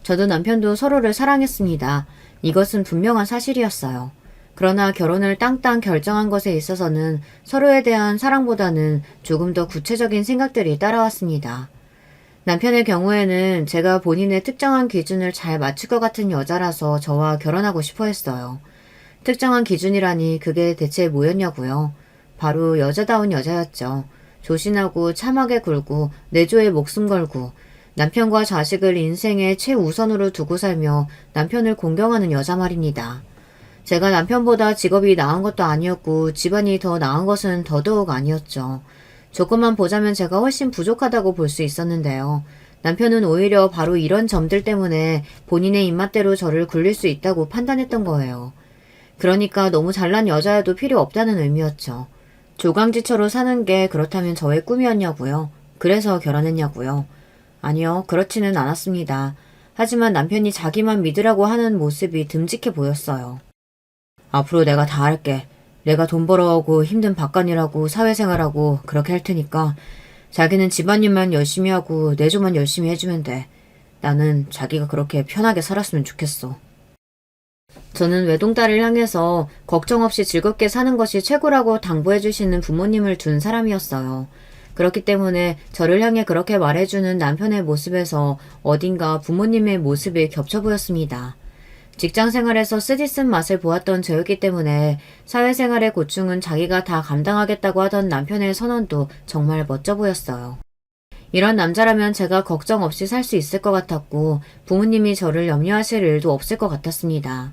저도 남편도 서로를 사랑했습니다. 이것은 분명한 사실이었어요. 그러나 결혼을 땅땅 결정한 것에 있어서는 서로에 대한 사랑보다는 조금 더 구체적인 생각들이 따라왔습니다. 남편의 경우에는 제가 본인의 특정한 기준을 잘 맞출 것 같은 여자라서 저와 결혼하고 싶어 했어요. 특정한 기준이라니 그게 대체 뭐였냐고요. 바로 여자다운 여자였죠. 조신하고 참하게 굴고 내조에 목숨 걸고 남편과 자식을 인생의 최우선으로 두고 살며 남편을 공경하는 여자 말입니다. 제가 남편보다 직업이 나은 것도 아니었고 집안이 더 나은 것은 더더욱 아니었죠. 조건만 보자면 제가 훨씬 부족하다고 볼 수 있었는데요. 남편은 오히려 바로 이런 점들 때문에 본인의 입맛대로 저를 굴릴 수 있다고 판단했던 거예요. 그러니까 너무 잘난 여자여도 필요 없다는 의미였죠. 조강지처로 사는 게 그렇다면 저의 꿈이었냐고요. 그래서 결혼했냐고요. 아니요, 그렇지는 않았습니다. 하지만 남편이 자기만 믿으라고 하는 모습이 듬직해 보였어요. 앞으로 내가 다 할게. 내가 돈 벌어오고 힘든 바깥일하고 사회생활하고 그렇게 할 테니까 자기는 집안일만 열심히 하고 내조만 열심히 해주면 돼. 나는 자기가 그렇게 편하게 살았으면 좋겠어. 저는 외동딸을 향해서 걱정 없이 즐겁게 사는 것이 최고라고 당부해주시는 부모님을 둔 사람이었어요. 그렇기 때문에 저를 향해 그렇게 말해주는 남편의 모습에서 어딘가 부모님의 모습이 겹쳐 보였습니다. 직장생활에서 쓰디쓴 맛을 보았던 저였기 때문에 사회생활의 고충은 자기가 다 감당하겠다고 하던 남편의 선언도 정말 멋져 보였어요. 이런 남자라면 제가 걱정 없이 살 수 있을 것 같았고 부모님이 저를 염려하실 일도 없을 것 같았습니다.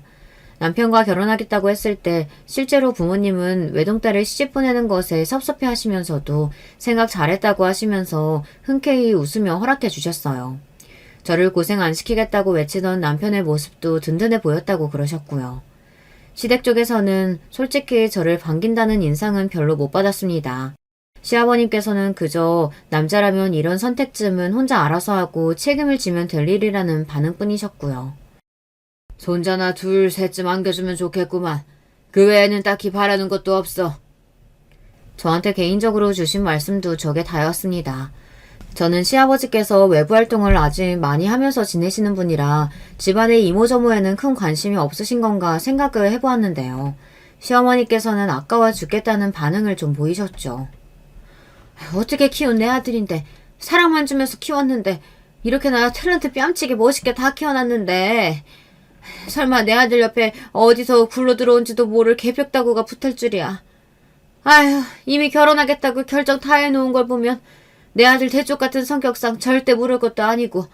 남편과 결혼하겠다고 했을 때 실제로 부모님은 외동딸을 시집 보내는 것에 섭섭해 하시면서도 생각 잘했다고 하시면서 흔쾌히 웃으며 허락해 주셨어요. 저를 고생 안 시키겠다고 외치던 남편의 모습도 든든해 보였다고 그러셨고요. 시댁 쪽에서는 솔직히 저를 반긴다는 인상은 별로 못 받았습니다. 시아버님께서는 그저 남자라면 이런 선택쯤은 혼자 알아서 하고 책임을 지면 될 일이라는 반응뿐이셨고요. 손자나 둘, 셋쯤 안겨주면 좋겠구만. 그 외에는 딱히 바라는 것도 없어. 저한테 개인적으로 주신 말씀도 저게 다였습니다. 저는 시아버지께서 외부 활동을 아직 많이 하면서 지내시는 분이라 집안의 이모저모에는 큰 관심이 없으신 건가 생각을 해보았는데요. 시어머니께서는 아까워 죽겠다는 반응을 좀 보이셨죠. 어떻게 키운 내 아들인데 사랑만 주면서 키웠는데 이렇게나 탤런트 뺨치게 멋있게 다 키워놨는데 설마 내 아들 옆에 어디서 굴러 들어온지도 모를 개벽다구가 붙을 줄이야. 아휴, 이미 결혼하겠다고 결정 다 해놓은 걸 보면 내 아들 대쪽 같은 성격상 절대 모를 것도 아니고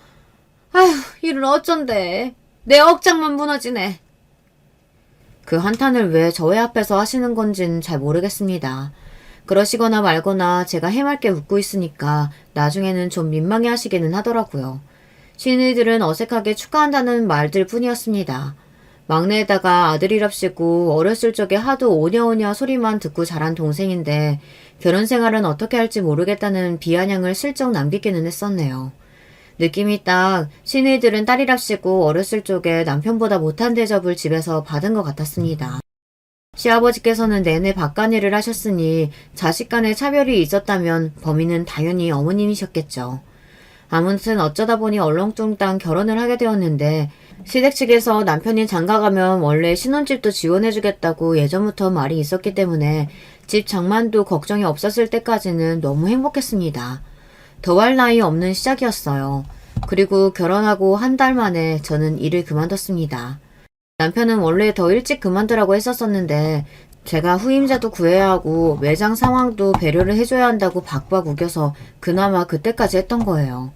아휴, 이를 어쩐대. 내 억장만 무너지네. 그 한탄을 왜 저의 앞에서 하시는 건진 잘 모르겠습니다. 그러시거나 말거나 제가 해맑게 웃고 있으니까 나중에는 좀 민망해 하시기는 하더라고요. 시누이들은 어색하게 축하한다는 말들 뿐이었습니다. 막내에다가 아들이랍시고 어렸을 적에 하도 오냐오냐 소리만 듣고 자란 동생인데 결혼 생활은 어떻게 할지 모르겠다는 비아냥을 슬쩍 남기기는 했었네요. 느낌이 딱 시누이들은 딸이랍시고 어렸을 적에 남편보다 못한 대접을 집에서 받은 것 같았습니다. 시아버지께서는 내내 바깥일을 하셨으니 자식 간의 차별이 있었다면 범인은 당연히 어머님이셨겠죠. 아무튼 어쩌다 보니 얼렁뚱땅 결혼을 하게 되었는데 시댁 측에서 남편이 장가가면 원래 신혼집도 지원해주겠다고 예전부터 말이 있었기 때문에 집 장만도 걱정이 없었을 때까지는 너무 행복했습니다. 더할 나위 없는 시작이었어요. 그리고 결혼하고 한 달 만에 저는 일을 그만뒀습니다. 남편은 원래 더 일찍 그만두라고 했었었는데 제가 후임자도 구해야 하고 매장 상황도 배려를 해줘야 한다고 박박 우겨서 그나마 그때까지 했던 거예요.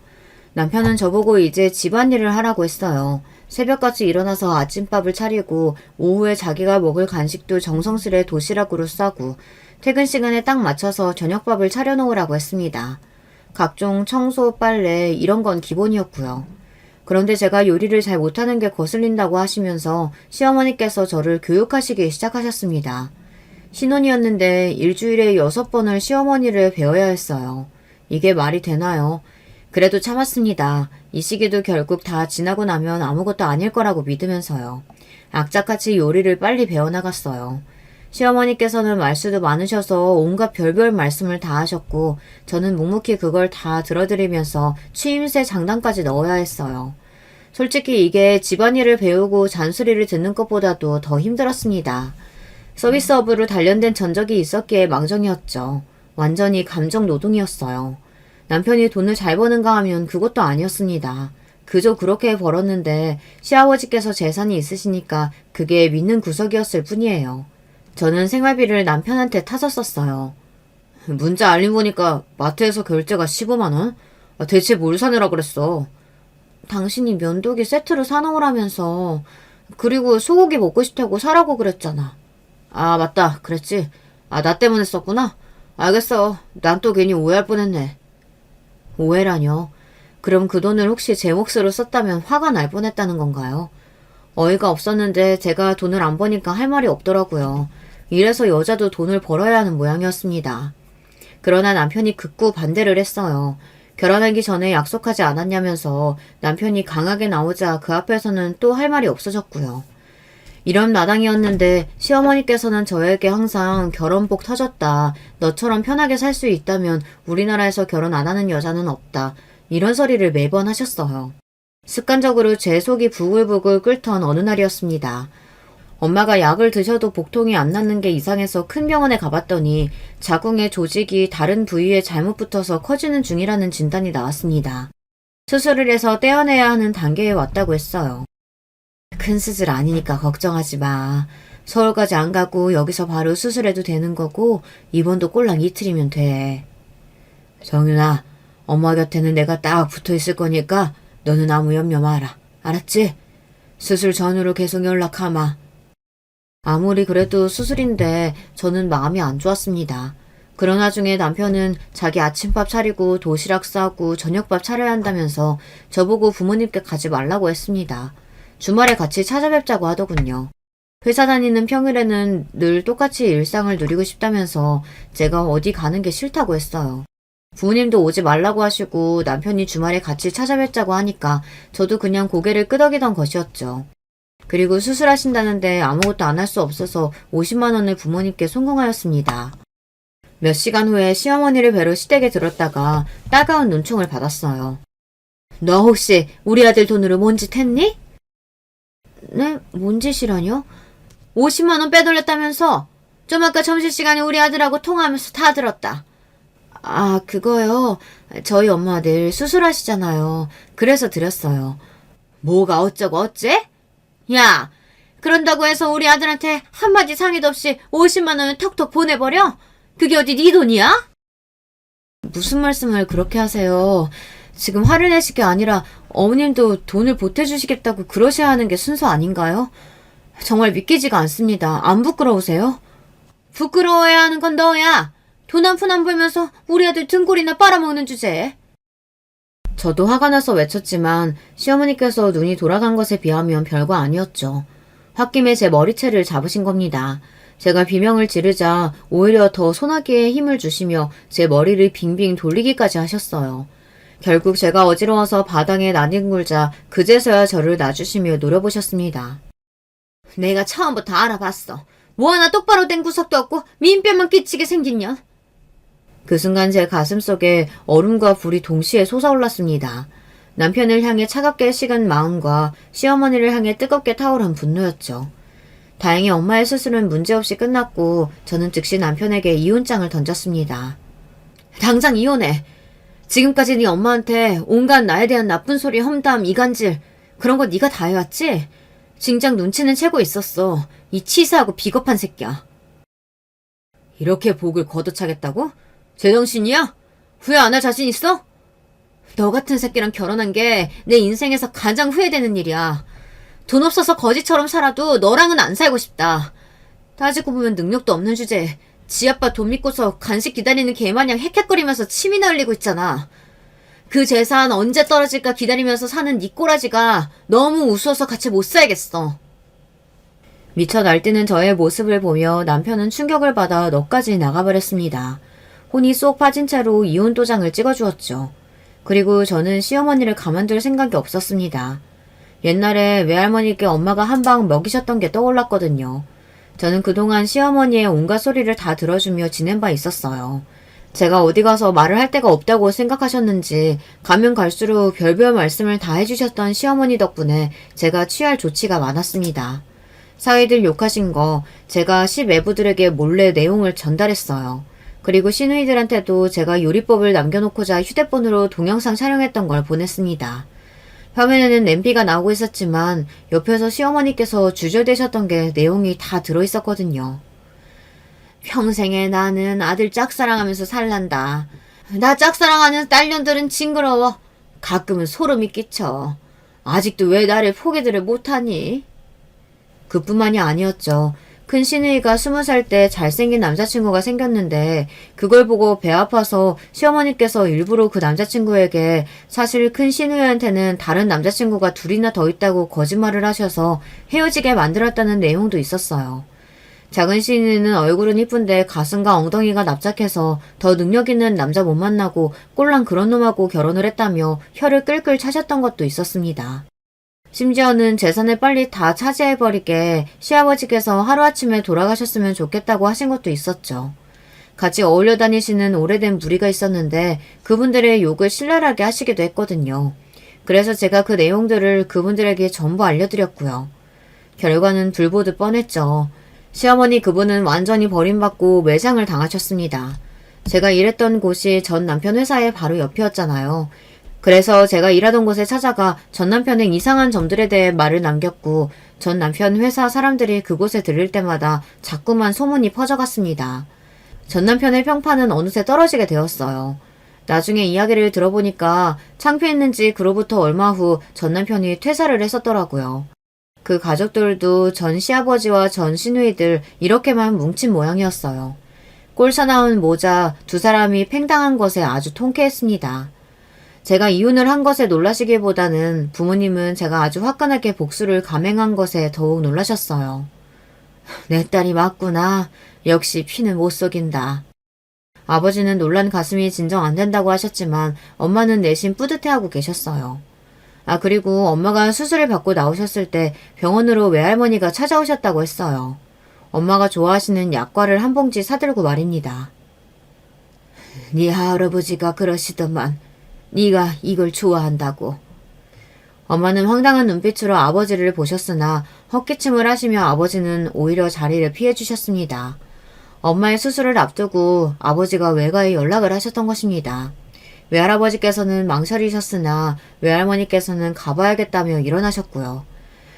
남편은 저보고 이제 집안일을 하라고 했어요. 새벽같이 일어나서 아침밥을 차리고 오후에 자기가 먹을 간식도 정성스레 도시락으로 싸고 퇴근 시간에 딱 맞춰서 저녁밥을 차려놓으라고 했습니다. 각종 청소, 빨래 이런 건 기본이었고요. 그런데 제가 요리를 잘 못하는 게 거슬린다고 하시면서 시어머니께서 저를 교육하시기 시작하셨습니다. 신혼이었는데 일주일에 6번을 시어머니를 배워야 했어요. 이게 말이 되나요? 그래도 참았습니다. 이 시기도 결국 다 지나고 나면 아무것도 아닐 거라고 믿으면서요. 악착같이 요리를 빨리 배워나갔어요. 시어머니께서는 말수도 많으셔서 온갖 별별 말씀을 다 하셨고 저는 묵묵히 그걸 다 들어드리면서 취임새 장단까지 넣어야 했어요. 솔직히 이게 집안일을 배우고 잔소리를 듣는 것보다도 더 힘들었습니다. 서비스업으로 단련된 전적이 있었기에 망정이었죠. 완전히 감정 노동이었어요. 남편이 돈을 잘 버는가 하면 그것도 아니었습니다. 그저 그렇게 벌었는데 시아버지께서 재산이 있으시니까 그게 믿는 구석이었을 뿐이에요. 저는 생활비를 남편한테 타서 썼어요. 문자 알림 보니까 마트에서 결제가 15만 원? 대체 뭘 사느라 그랬어? 당신이 면도기 세트를 사놓으라면서. 그리고 소고기 먹고 싶다고 사라고 그랬잖아. 아, 맞다. 그랬지. 아, 나 때문에 썼구나. 알겠어. 난 또 괜히 오해할 뻔했네. 오해라뇨? 그럼 그 돈을 혹시 제 몫으로 썼다면 화가 날 뻔했다는 건가요? 어이가 없었는데 제가 돈을 안 버니까 할 말이 없더라고요. 이래서 여자도 돈을 벌어야 하는 모양이었습니다. 그러나 남편이 극구 반대를 했어요. 결혼하기 전에 약속하지 않았냐면서 남편이 강하게 나오자 그 앞에서는 또 할 말이 없어졌고요. 이런 마당이었는데 시어머니께서는 저에게 항상 결혼복 터졌다. 너처럼 편하게 살 수 있다면 우리나라에서 결혼 안 하는 여자는 없다. 이런 소리를 매번 하셨어요. 습관적으로 제 속이 부글부글 끓던 어느 날이었습니다. 엄마가 약을 드셔도 복통이 안 낫는 게 이상해서 큰 병원에 가봤더니 자궁의 조직이 다른 부위에 잘못 붙어서 커지는 중이라는 진단이 나왔습니다. 수술을 해서 떼어내야 하는 단계에 왔다고 했어요. 큰 수술 아니니까 걱정하지 마. 서울까지 안 가고 여기서 바로 수술해도 되는 거고 입원도 꼴랑 이틀이면 돼. 정윤아, 엄마 곁에는 내가 딱 붙어 있을 거니까 너는 아무 염려 마라. 알았지? 수술 전후로 계속 연락하마. 아무리 그래도 수술인데 저는 마음이 안 좋았습니다. 그런 와중에 남편은 자기 아침밥 차리고 도시락 싸고 저녁밥 차려야 한다면서 저보고 부모님께 가지 말라고 했습니다. 주말에 같이 찾아뵙자고 하더군요. 회사 다니는 평일에는 늘 똑같이 일상을 누리고 싶다면서 제가 어디 가는 게 싫다고 했어요. 부모님도 오지 말라고 하시고 남편이 주말에 같이 찾아뵙자고 하니까 저도 그냥 고개를 끄덕이던 것이었죠. 그리고 수술하신다는데 아무것도 안 할 수 없어서 50만 원을 부모님께 송금하였습니다. 몇 시간 후에 시어머니를 뵈러 시댁에 들었다가 따가운 눈총을 받았어요. 너 혹시 우리 아들 돈으로 뭔 짓 했니? 네? 뭔 짓이라뇨? 50만 원 빼돌렸다면서? 좀 아까 점심시간에 우리 아들하고 통화하면서 다 들었다. 아, 그거요. 저희 엄마 내일 수술하시잖아요. 그래서 드렸어요. 뭐가 어쩌고 어째? 야, 그런다고 해서 우리 아들한테 한마디 상의도 없이 50만 원을 턱턱 보내버려? 그게 어디 네 돈이야? 무슨 말씀을 그렇게 하세요. 지금 화를 내실 게 아니라 어머님도 돈을 보태주시겠다고 그러셔야 하는 게 순서 아닌가요? 정말 믿기지가 않습니다. 안 부끄러우세요? 부끄러워야 하는 건 너야. 돈 한 푼 안 벌면서 우리 아들 등골이나 빨아먹는 주제에. 저도 화가 나서 외쳤지만 시어머니께서 눈이 돌아간 것에 비하면 별거 아니었죠. 홧김에 제 머리채를 잡으신 겁니다. 제가 비명을 지르자 오히려 더 소나기에 힘을 주시며 제 머리를 빙빙 돌리기까지 하셨어요. 결국 제가 어지러워서 바닥에 나뒹굴자 그제서야 저를 놔주시며 노려보셨습니다. 내가 처음부터 알아봤어. 뭐 하나 똑바로 된 구석도 없고 민폐만 끼치게 생긴 년. 그 순간 제 가슴 속에 얼음과 불이 동시에 솟아올랐습니다. 남편을 향해 차갑게 식은 마음과 시어머니를 향해 뜨겁게 타오른 분노였죠. 다행히 엄마의 수술은 문제없이 끝났고 저는 즉시 남편에게 이혼장을 던졌습니다. 당장 이혼해. 지금까지 네 엄마한테 온갖 나에 대한 나쁜 소리, 험담, 이간질 그런 거 네가 다 해왔지? 진작 눈치는 채고 있었어. 이 치사하고 비겁한 새끼야. 이렇게 복을 걷어차겠다고? 제정신이야? 후회 안 할 자신 있어? 너 같은 새끼랑 결혼한 게 내 인생에서 가장 후회되는 일이야. 돈 없어서 거지처럼 살아도 너랑은 안 살고 싶다. 따지고 보면 능력도 없는 주제에 지 아빠 돈 믿고서 간식 기다리는 개마냥 헥헥거리면서 침이나 흘리고 있잖아. 그 재산 언제 떨어질까 기다리면서 사는 네 꼬라지가 너무 우스워서 같이 못 살겠어. 미쳐 날뛰는 저의 모습을 보며 남편은 충격을 받아 넋까지 나가버렸습니다. 혼이 쏙 빠진 채로 이혼 도장을 찍어주었죠. 그리고 저는 시어머니를 가만둘 생각이 없었습니다. 옛날에 외할머니께 엄마가 한 방 먹이셨던 게 떠올랐거든요. 저는 그동안 시어머니의 온갖 소리를 다 들어주며 지낸 바 있었어요. 제가 어디 가서 말을 할 데가 없다고 생각하셨는지 가면 갈수록 별별 말씀을 다 해주셨던 시어머니 덕분에 제가 취할 조치가 많았습니다. 사위들 욕하신 거 제가 시매부들에게 몰래 내용을 전달했어요. 그리고 시누이들한테도 제가 요리법을 남겨놓고자 휴대폰으로 동영상 촬영했던 걸 보냈습니다. 화면에는 냄비가 나오고 있었지만 옆에서 시어머니께서 주저되셨던 게 내용이 다 들어있었거든요. 평생에 나는 아들 짝사랑하면서 살란다. 나 짝사랑하는 딸년들은 징그러워. 가끔은 소름이 끼쳐. 아직도 왜 나를 포기들을 못하니? 그뿐만이 아니었죠. 큰 시누이가 20살 때 잘생긴 남자친구가 생겼는데 그걸 보고 배 아파서 시어머니께서 일부러 그 남자친구에게 사실 큰 시누이한테는 다른 남자친구가 둘이나 더 있다고 거짓말을 하셔서 헤어지게 만들었다는 내용도 있었어요. 작은 시누이는 얼굴은 이쁜데 가슴과 엉덩이가 납작해서 더 능력 있는 남자 못 만나고 꼴랑 그런 놈하고 결혼을 했다며 혀를 끌끌 차셨던 것도 있었습니다. 심지어는 재산을 빨리 다 차지해버리게 시아버지께서 하루아침에 돌아가셨으면 좋겠다고 하신 것도 있었죠. 같이 어울려 다니시는 오래된 무리가 있었는데 그분들의 욕을 신랄하게 하시기도 했거든요. 그래서 제가 그 내용들을 그분들에게 전부 알려드렸고요. 결과는 불보듯 뻔했죠. 시어머니 그분은 완전히 버림받고 매장을 당하셨습니다. 제가 일했던 곳이 전 남편 회사의 바로 옆이었잖아요. 그래서 제가 일하던 곳에 찾아가 전 남편의 이상한 점들에 대해 말을 남겼고 전 남편 회사 사람들이 그곳에 들릴 때마다 자꾸만 소문이 퍼져갔습니다. 전 남편의 평판은 어느새 떨어지게 되었어요. 나중에 이야기를 들어보니까 창피했는지 그로부터 얼마 후 전 남편이 퇴사를 했었더라고요. 그 가족들도 전 시아버지와 전 시누이들 이렇게만 뭉친 모양이었어요. 꼴 사나운 모자 두 사람이 팽당한 것에 아주 통쾌했습니다. 제가 이혼을 한 것에 놀라시기보다는 부모님은 제가 아주 화끈하게 복수를 감행한 것에 더욱 놀라셨어요. 내 딸이 맞구나. 역시 피는 못 속인다. 아버지는 놀란 가슴이 진정 안 된다고 하셨지만 엄마는 내심 뿌듯해하고 계셨어요. 그리고 엄마가 수술을 받고 나오셨을 때 병원으로 외할머니가 찾아오셨다고 했어요. 엄마가 좋아하시는 약과를 한 봉지 사들고 말입니다. 네 할아버지가 그러시더만 네가 이걸 좋아한다고. 엄마는 황당한 눈빛으로 아버지를 보셨으나 헛기침을 하시며 아버지는 오히려 자리를 피해주셨습니다. 엄마의 수술을 앞두고 아버지가 외가에 연락을 하셨던 것입니다. 외할아버지께서는 망설이셨으나 외할머니께서는 가봐야겠다며 일어나셨고요.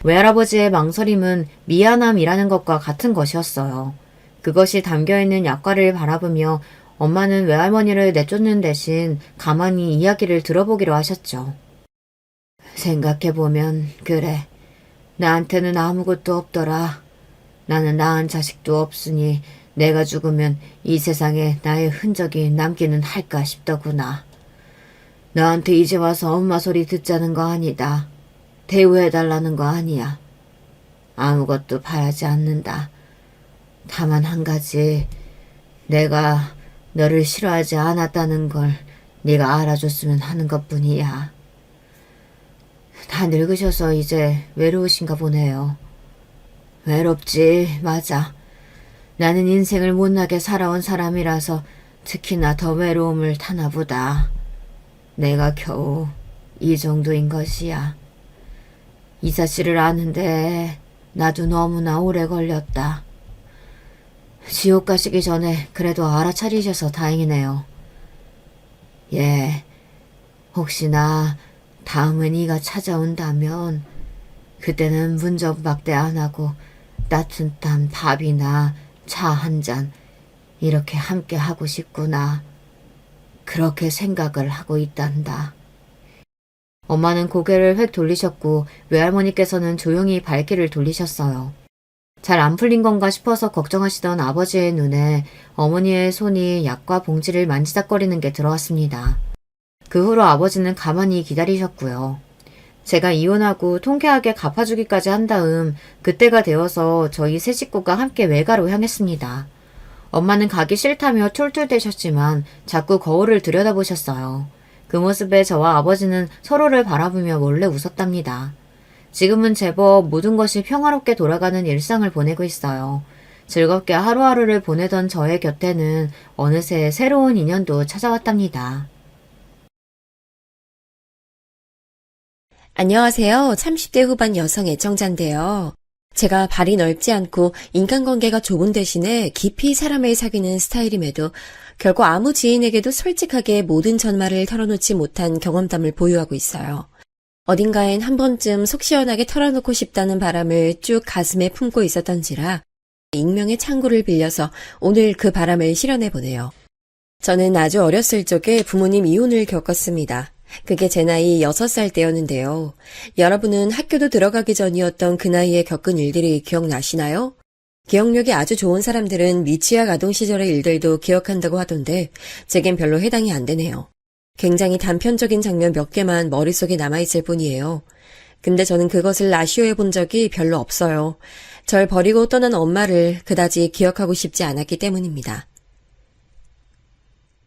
외할아버지의 망설임은 미안함이라는 것과 같은 것이었어요. 그것이 담겨있는 약과를 바라보며 엄마는 외할머니를 내쫓는 대신 가만히 이야기를 들어보기로 하셨죠. 생각해보면 그래. 나한테는 아무것도 없더라. 나는 낳은 자식도 없으니 내가 죽으면 이 세상에 나의 흔적이 남기는 할까 싶더구나. 너한테 이제 와서 엄마 소리 듣자는 거 아니다. 대우해달라는 거 아니야. 아무것도 바라지 않는다. 다만 한 가지, 내가 너를 싫어하지 않았다는 걸 네가 알아줬으면 하는 것뿐이야. 다 늙으셔서 이제 외로우신가 보네요. 외롭지, 맞아. 나는 인생을 못나게 살아온 사람이라서 특히나 더 외로움을 타나 보다. 내가 겨우 이 정도인 것이야. 이 사실을 아는데 나도 너무나 오래 걸렸다. 지옥 가시기 전에 그래도 알아차리셔서 다행이네요. 예, 혹시나 다음에 네가 찾아온다면 그때는 문전박대 안 하고 따뜻한 밥이나 차 한 잔 이렇게 함께 하고 싶구나. 그렇게 생각을 하고 있단다. 엄마는 고개를 획 돌리셨고 외할머니께서는 조용히 발길을 돌리셨어요. 잘 안 풀린 건가 싶어서 걱정하시던 아버지의 눈에 어머니의 손이 약과 봉지를 만지작거리는 게 들어왔습니다. 그 후로 아버지는 가만히 기다리셨고요. 제가 이혼하고 통쾌하게 갚아주기까지 한 다음 그때가 되어서 저희 세 식구가 함께 외가로 향했습니다. 엄마는 가기 싫다며 툴툴대셨지만 자꾸 거울을 들여다보셨어요. 그 모습에 저와 아버지는 서로를 바라보며 몰래 웃었답니다. 지금은 제법 모든 것이 평화롭게 돌아가는 일상을 보내고 있어요. 즐겁게 하루하루를 보내던 저의 곁에는 어느새 새로운 인연도 찾아왔답니다. 안녕하세요. 30대 후반 여성 애청자인데요. 제가 발이 넓지 않고 인간관계가 좁은 대신에 깊이 사람을 사귀는 스타일임에도 결코 아무 지인에게도 솔직하게 모든 전말을 털어놓지 못한 경험담을 보유하고 있어요. 어딘가엔 한 번쯤 속 시원하게 털어놓고 싶다는 바람을 쭉 가슴에 품고 있었던지라 익명의 창구를 빌려서 오늘 그 바람을 실현해보네요. 저는 아주 어렸을 적에 부모님 이혼을 겪었습니다. 그게 제 나이 6살 때였는데요. 여러분은 학교도 들어가기 전이었던 그 나이에 겪은 일들이 기억나시나요? 기억력이 아주 좋은 사람들은 미취학 아동 시절의 일들도 기억한다고 하던데 제겐 별로 해당이 안 되네요. 굉장히 단편적인 장면 몇 개만 머릿속에 남아있을 뿐이에요. 근데 저는 그것을 아쉬워해 본 적이 별로 없어요. 절 버리고 떠난 엄마를 그다지 기억하고 싶지 않았기 때문입니다.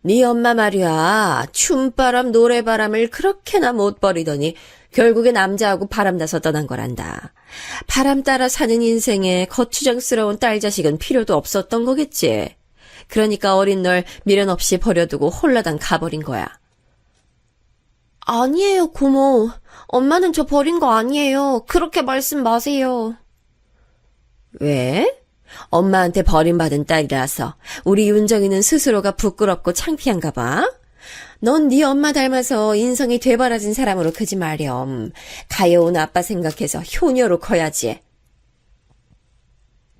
네 엄마 말이야. 춤바람 노래바람을 그렇게나 못 버리더니 결국에 남자하고 바람나서 떠난 거란다. 바람 따라 사는 인생에 거추장스러운 딸 자식은 필요도 없었던 거겠지. 그러니까 어린 널 미련 없이 버려두고 홀라당 가버린 거야. 아니에요, 고모. 엄마는 저 버린 거 아니에요. 그렇게 말씀 마세요. 왜? 엄마한테 버림받은 딸이라서 우리 윤정이는 스스로가 부끄럽고 창피한가 봐. 넌 네 엄마 닮아서 인성이 되바라진 사람으로 크지 마렴. 가여운 아빠 생각해서 효녀로 커야지.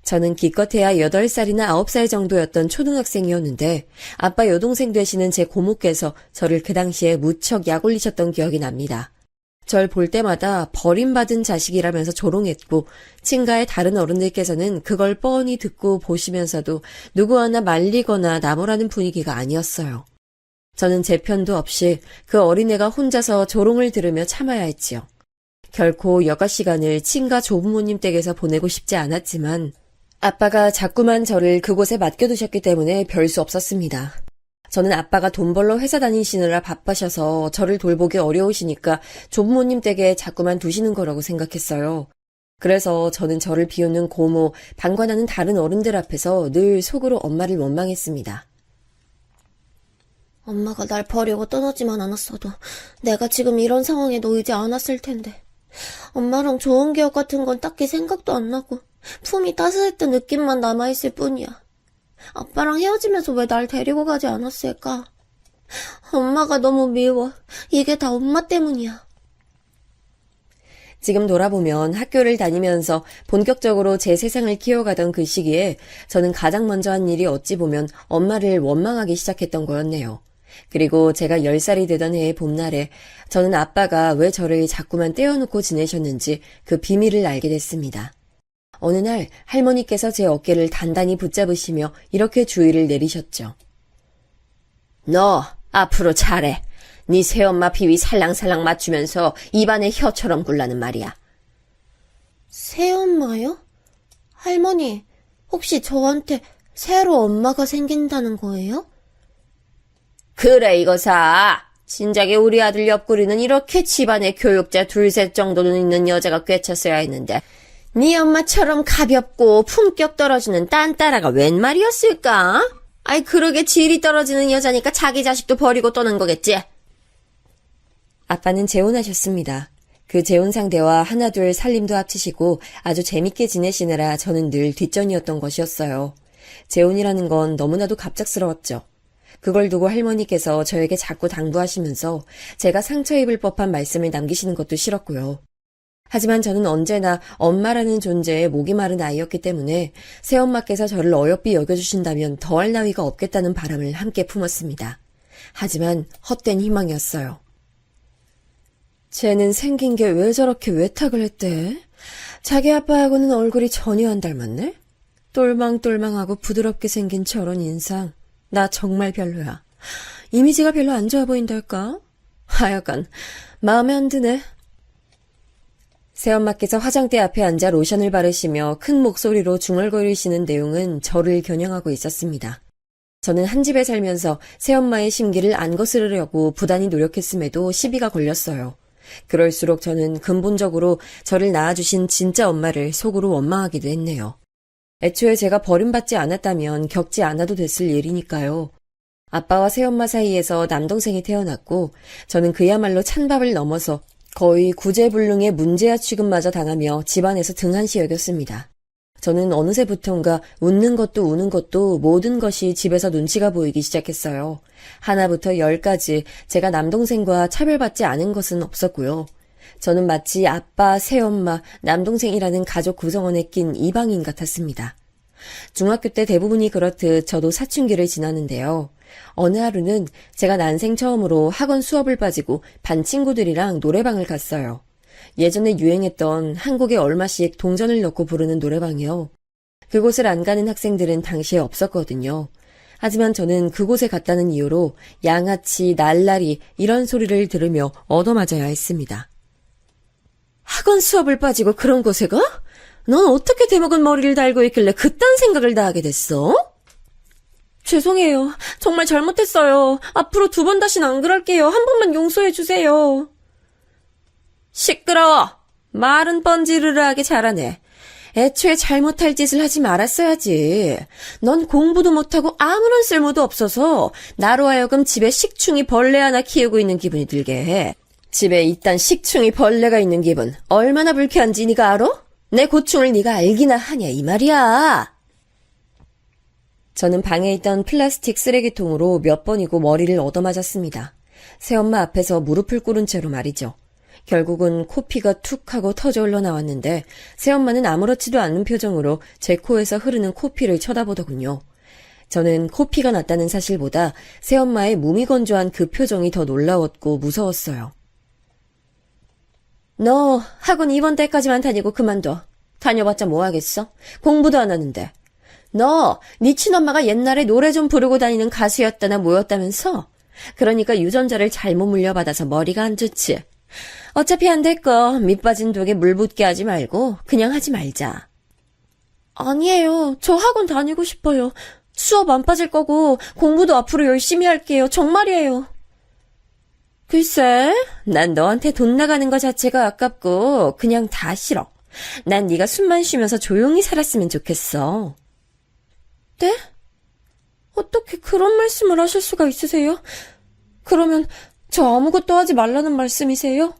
저는 기껏해야 8살이나 9살 정도였던 초등학생이었는데 아빠 여동생 되시는 제 고모께서 저를 그 당시에 무척 약올리셨던 기억이 납니다. 절 볼 때마다 버림받은 자식이라면서 조롱했고 친가의 다른 어른들께서는 그걸 뻔히 듣고 보시면서도 누구 하나 말리거나 나무라는 분위기가 아니었어요. 저는 제 편도 없이 그 어린애가 혼자서 조롱을 들으며 참아야 했지요. 결코 여가 시간을 친가 조부모님 댁에서 보내고 싶지 않았지만 아빠가 자꾸만 저를 그곳에 맡겨두셨기 때문에 별 수 없었습니다. 저는 아빠가 돈 벌러 회사 다니시느라 바빠셔서 저를 돌보기 어려우시니까 조부모님 댁에 자꾸만 두시는 거라고 생각했어요. 그래서 저는 저를 비우는 고모, 방관하는 다른 어른들 앞에서 늘 속으로 엄마를 원망했습니다. 엄마가 날 버리고 떠나지만 않았어도 내가 지금 이런 상황에 놓이지 않았을 텐데. 엄마랑 좋은 기억 같은 건 딱히 생각도 안 나고 품이 따스했던 느낌만 남아있을 뿐이야. 아빠랑 헤어지면서 왜 날 데리고 가지 않았을까? 엄마가 너무 미워. 이게 다 엄마 때문이야. 지금 돌아보면 학교를 다니면서 본격적으로 제 세상을 키워가던 그 시기에 저는 가장 먼저 한 일이 어찌 보면 엄마를 원망하기 시작했던 거였네요. 그리고 제가 10살이 되던 해의 봄날에 저는 아빠가 왜 저를 자꾸만 떼어놓고 지내셨는지 그 비밀을 알게 됐습니다. 어느 날 할머니께서 제 어깨를 단단히 붙잡으시며 이렇게 주의를 내리셨죠. 너 앞으로 잘해. 네 새엄마 비위 살랑살랑 맞추면서 입안에 혀처럼 굴라는 말이야. 새엄마요? 할머니, 혹시 저한테 새로 엄마가 생긴다는 거예요? 그래 이거사. 진작에 우리 아들 옆구리는 이렇게 집안에 교육자 둘셋 정도는 있는 여자가 꿰찼어야 했는데 네 엄마처럼 가볍고 품격 떨어지는 딴따라가 웬 말이었을까? 아이 그러게 질이 떨어지는 여자니까 자기 자식도 버리고 떠난 거겠지? 아빠는 재혼하셨습니다. 그 재혼 상대와 하나둘 살림도 합치시고 아주 재밌게 지내시느라 저는 늘 뒷전이었던 것이었어요. 재혼이라는 건 너무나도 갑작스러웠죠. 그걸 두고 할머니께서 저에게 자꾸 당부하시면서 제가 상처 입을 법한 말씀을 남기시는 것도 싫었고요. 하지만 저는 언제나 엄마라는 존재에 목이 마른 아이였기 때문에 새엄마께서 저를 어여삐 여겨주신다면 더할 나위가 없겠다는 바람을 함께 품었습니다. 하지만 헛된 희망이었어요. 쟤는 생긴 게 왜 저렇게 외탁을 했대? 자기 아빠하고는 얼굴이 전혀 안 닮았네? 똘망똘망하고 부드럽게 생긴 저런 인상. 나 정말 별로야. 이미지가 별로 안 좋아 보인달까? 하여간 마음에 안 드네. 새엄마께서 화장대 앞에 앉아 로션을 바르시며 큰 목소리로 중얼거리시는 내용은 저를 겨냥하고 있었습니다. 저는 한 집에 살면서 새엄마의 심기를 안 거스르려고 부단히 노력했음에도 시비가 걸렸어요. 그럴수록 저는 근본적으로 저를 낳아주신 진짜 엄마를 속으로 원망하기도 했네요. 애초에 제가 버림받지 않았다면 겪지 않아도 됐을 일이니까요. 아빠와 새엄마 사이에서 남동생이 태어났고 저는 그야말로 찬밥을 넘어서 거의 구제불능의 문제아 취급마저 당하며 집안에서 등한시 여겼습니다. 저는 어느새부턴가 웃는 것도 우는 것도 모든 것이 집에서 눈치가 보이기 시작했어요. 하나부터 10까지 제가 남동생과 차별받지 않은 것은 없었고요. 저는 마치 아빠, 새엄마, 남동생이라는 가족 구성원에 낀 이방인 같았습니다. 중학교 때 대부분이 그렇듯 저도 사춘기를 지났는데요. 어느 하루는 제가 난생 처음으로 학원 수업을 빠지고 반 친구들이랑 노래방을 갔어요. 예전에 유행했던 한국에 얼마씩 동전을 넣고 부르는 노래방이요. 그곳을 안 가는 학생들은 당시에 없었거든요. 하지만 저는 그곳에 갔다는 이유로 양아치, 날라리 이런 소리를 들으며 얻어맞아야 했습니다. 학원 수업을 빠지고 그런 곳에 가? 넌 어떻게 대먹은 머리를 달고 있길래 그딴 생각을 다 하게 됐어? 죄송해요. 정말 잘못했어요. 앞으로 2번 다신 안 그럴게요. 한 번만 용서해 주세요. 시끄러워. 말은 뻔지르르하게 잘하네. 애초에 잘못할 짓을 하지 말았어야지. 넌 공부도 못하고 아무런 쓸모도 없어서 나로 하여금 집에 식충이 벌레 하나 키우고 있는 기분이 들게 해. 집에 이딴 식충이 벌레가 있는 기분 얼마나 불쾌한지 네가 알아? 내 고충을 네가 알기나 하냐 이 말이야. 저는 방에 있던 플라스틱 쓰레기통으로 몇 번이고 머리를 얻어맞았습니다. 새엄마 앞에서 무릎을 꿇은 채로 말이죠. 결국은 코피가 툭 하고 터져 흘러나왔는데 새엄마는 아무렇지도 않은 표정으로 제 코에서 흐르는 코피를 쳐다보더군요. 저는 코피가 났다는 사실보다 새엄마의 무미건조한 그 표정이 더 놀라웠고 무서웠어요. 너 학원 2번 때까지만 다니고 그만둬. 다녀봤자 뭐 하겠어? 공부도 안 하는데. 너 네 친엄마가 옛날에 노래 좀 부르고 다니는 가수였다나 뭐였다면서? 그러니까 유전자를 잘못 물려받아서 머리가 안 좋지. 어차피 안 될 거 밑빠진 독에 물 붓게 하지 말고 그냥 하지 말자. 아니에요. 저 학원 다니고 싶어요. 수업 안 빠질 거고 공부도 앞으로 열심히 할게요. 정말이에요. 글쎄, 난 너한테 돈 나가는 거 자체가 아깝고 그냥 다 싫어. 난 네가 숨만 쉬면서 조용히 살았으면 좋겠어. 네? 어떻게 그런 말씀을 하실 수가 있으세요? 그러면 저 아무것도 하지 말라는 말씀이세요?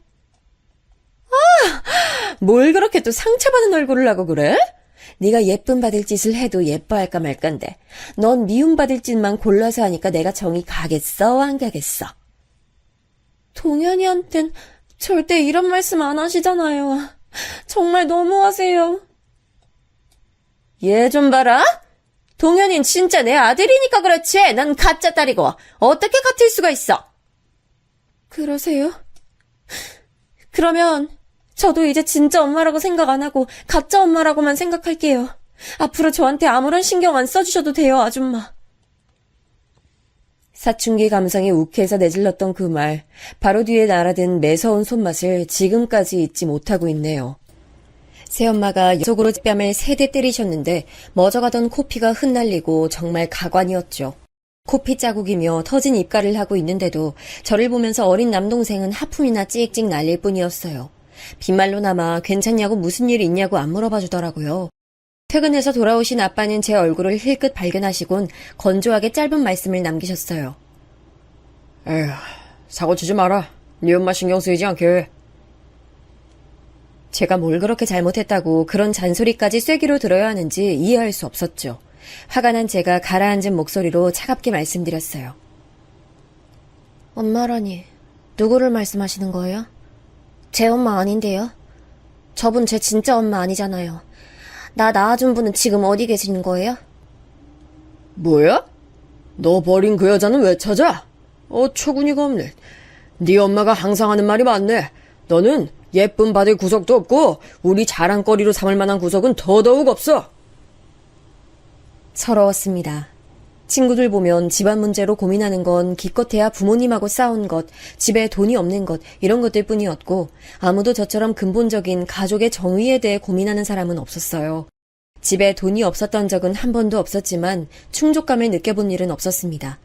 뭘 그렇게 또 상처받은 얼굴을 하고 그래? 네가 예쁨 받을 짓을 해도 예뻐할까 말까인데 넌 미움 받을 짓만 골라서 하니까 내가 정이 가겠어 안 가겠어? 동현이한텐 절대 이런 말씀 안 하시잖아요. 정말 너무하세요. 얘 좀 봐라. 동현이는 진짜 내 아들이니까 그렇지. 난 가짜 딸이고 어떻게 같을 수가 있어? 그러세요? 그러면 저도 이제 진짜 엄마라고 생각 안 하고 가짜 엄마라고만 생각할게요. 앞으로 저한테 아무런 신경 안 써주셔도 돼요, 아줌마. 사춘기 감성이 욱해서 내질렀던 그 말, 바로 뒤에 날아든 매서운 손맛을 지금까지 잊지 못하고 있네요. 새엄마가 속으로 뺨을 3대 때리셨는데 멎어가던 코피가 흩날리고 정말 가관이었죠. 코피 자국이며 터진 입가를 하고 있는데도 저를 보면서 어린 남동생은 하품이나 찍찍 날릴 뿐이었어요. 빈말로나마 괜찮냐고 무슨 일 있냐고 안 물어봐 주더라고요. 퇴근해서 돌아오신 아빠는 제 얼굴을 힐끗 발견하시곤 건조하게 짧은 말씀을 남기셨어요. 에휴, 사고치지 마라. 네 엄마 신경 쓰이지 않게. 제가 뭘 그렇게 잘못했다고 그런 잔소리까지 쐐기로 들어야 하는지 이해할 수 없었죠. 화가 난 제가 가라앉은 목소리로 차갑게 말씀드렸어요. 엄마라니, 누구를 말씀하시는 거예요? 제 엄마 아닌데요? 저분 제 진짜 엄마 아니잖아요. 나 낳아준 분은 지금 어디 계시는 거예요? 뭐야? 너 버린 그 여자는 왜 찾아? 어처구니가 없네. 네 엄마가 항상 하는 말이 맞네. 너는 예쁨 받을 구석도 없고 우리 자랑거리로 삼을 만한 구석은 더더욱 없어. 서러웠습니다. 친구들 보면 집안 문제로 고민하는 건 기껏해야 부모님하고 싸운 것, 집에 돈이 없는 것, 이런 것들 뿐이었고 아무도 저처럼 근본적인 가족의 정의에 대해 고민하는 사람은 없었어요. 집에 돈이 없었던 적은 한 번도 없었지만 충족감을 느껴본 일은 없었습니다.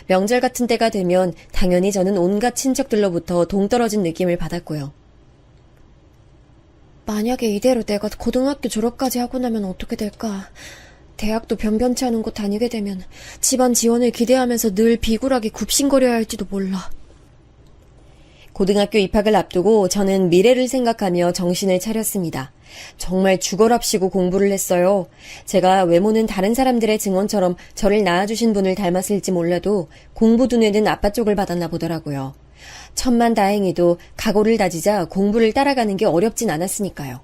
명절 같은 때가 되면 당연히 저는 온갖 친척들로부터 동떨어진 느낌을 받았고요. 만약에 이대로 내가 고등학교 졸업까지 하고 나면 어떻게 될까? 대학도 변변치 않은 곳 다니게 되면 집안 지원을 기대하면서 늘 비굴하게 굽신거려야 할지도 몰라. 고등학교 입학을 앞두고 저는 미래를 생각하며 정신을 차렸습니다. 정말 죽어랍시고 공부를 했어요. 제가 외모는 다른 사람들의 증언처럼 저를 낳아주신 분을 닮았을지 몰라도 공부 두뇌는 아빠 쪽을 받았나 보더라고요. 천만다행히도 각오를 다지자 공부를 따라가는 게 어렵진 않았으니까요.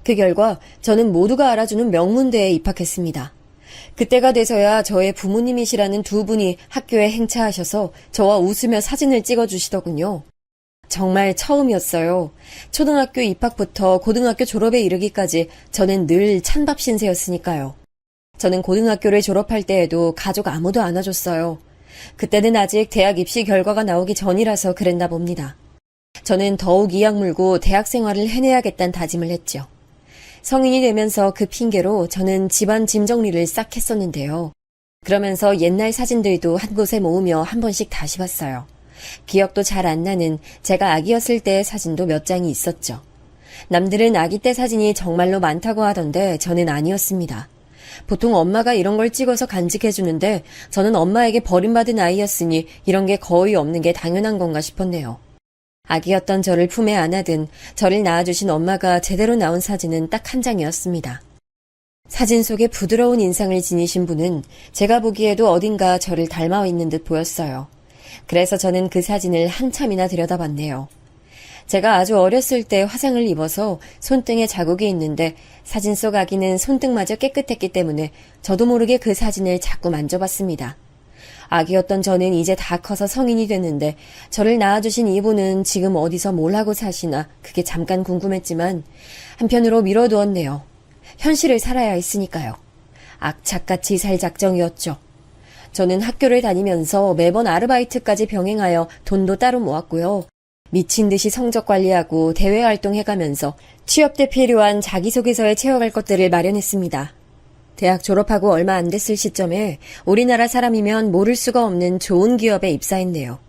그 결과 저는 모두가 알아주는 명문대에 입학했습니다. 그때가 돼서야 저의 부모님이시라는 두 분이 학교에 행차하셔서 저와 웃으며 사진을 찍어주시더군요. 정말 처음이었어요. 초등학교 입학부터 고등학교 졸업에 이르기까지 저는 늘 찬밥 신세였으니까요. 저는 고등학교를 졸업할 때에도 가족 아무도 안아줬어요. 그때는 아직 대학 입시 결과가 나오기 전이라서 그랬나 봅니다. 저는 더욱 이악 물고 대학 생활을 해내야겠다는 다짐을 했죠. 성인이 되면서 그 핑계로 저는 집안 짐 정리를 싹 했었는데요. 그러면서 옛날 사진들도 한 곳에 모으며 한 번씩 다시 봤어요. 기억도 잘 안 나는 제가 아기였을 때의 사진도 몇 장이 있었죠. 남들은 아기 때 사진이 정말로 많다고 하던데 저는 아니었습니다. 보통 엄마가 이런 걸 찍어서 간직해주는데 저는 엄마에게 버림받은 아이였으니 이런 게 거의 없는 게 당연한 건가 싶었네요. 아기였던 저를 품에 안아든 저를 낳아주신 엄마가 제대로 나온 사진은 딱 한 장이었습니다. 사진 속에 부드러운 인상을 지니신 분은 제가 보기에도 어딘가 저를 닮아 있는 듯 보였어요. 그래서 저는 그 사진을 한참이나 들여다봤네요. 제가 아주 어렸을 때 화상을 입어서 손등에 자국이 있는데 사진 속 아기는 손등마저 깨끗했기 때문에 저도 모르게 그 사진을 자꾸 만져봤습니다. 아기였던 저는 이제 다 커서 성인이 됐는데 저를 낳아주신 이분은 지금 어디서 뭘 하고 사시나 그게 잠깐 궁금했지만 한편으로 미뤄두었네요. 현실을 살아야 했으니까요. 악착같이 살 작정이었죠. 저는 학교를 다니면서 매번 아르바이트까지 병행하여 돈도 따로 모았고요. 미친 듯이 성적 관리하고 대외 활동해가면서 취업 때 필요한 자기소개서에 채워갈 것들을 마련했습니다. 대학 졸업하고 얼마 안 됐을 시점에 우리나라 사람이면 모를 수가 없는 좋은 기업에 입사했네요.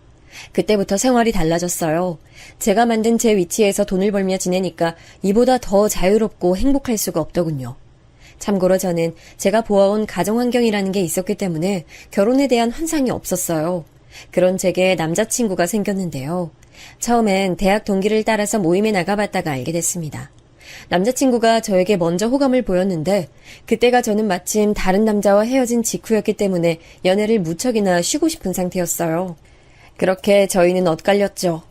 그때부터 생활이 달라졌어요. 제가 만든 제 위치에서 돈을 벌며 지내니까 이보다 더 자유롭고 행복할 수가 없더군요. 참고로 저는 제가 보아온 가정환경이라는 게 있었기 때문에 결혼에 대한 환상이 없었어요. 그런 제게 남자친구가 생겼는데요. 처음엔 대학 동기를 따라서 모임에 나가봤다가 알게 됐습니다. 남자친구가 저에게 먼저 호감을 보였는데 그때가 저는 마침 다른 남자와 헤어진 직후였기 때문에 연애를 무척이나 쉬고 싶은 상태였어요. 그렇게 저희는 엇갈렸죠.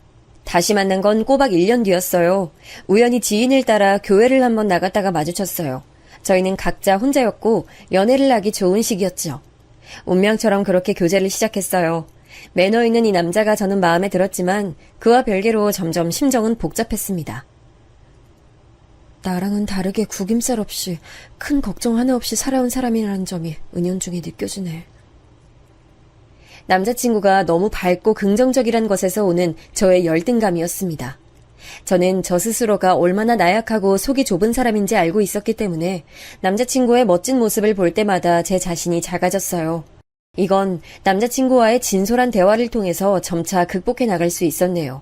다시 만난 건 꼬박 1년 뒤였어요. 우연히 지인을 따라 교회를 한번 나갔다가 마주쳤어요. 저희는 각자 혼자였고 연애를 하기 좋은 시기였죠. 운명처럼 그렇게 교제를 시작했어요. 매너 있는 이 남자가 저는 마음에 들었지만 그와 별개로 점점 심정은 복잡했습니다. 나랑은 다르게 구김살 없이 큰 걱정 하나 없이 살아온 사람이라는 점이 은연중에 느껴지네. 남자친구가 너무 밝고 긍정적이란 것에서 오는 저의 열등감이었습니다. 저는 저 스스로가 얼마나 나약하고 속이 좁은 사람인지 알고 있었기 때문에 남자친구의 멋진 모습을 볼 때마다 제 자신이 작아졌어요. 이건 남자친구와의 진솔한 대화를 통해서 점차 극복해 나갈 수 있었네요.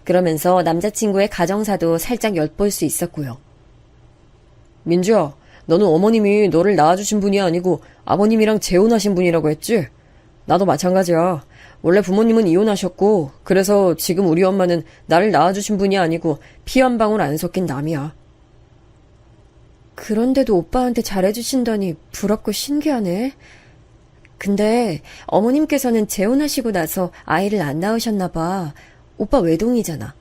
그러면서 남자친구의 가정사도 살짝 엿볼 수 있었고요. 민주야, 너는 어머님이 너를 낳아주신 분이 아니고 아버님이랑 재혼하신 분이라고 했지? 나도 마찬가지야. 원래 부모님은 이혼하셨고 그래서 지금 우리 엄마는 나를 낳아주신 분이 아니고 피 한 방울 안 섞인 남이야. 그런데도 오빠한테 잘해주신다니 부럽고 신기하네. 근데 어머님께서는 재혼하시고 나서 아이를 안 낳으셨나 봐. 오빠 외동이잖아.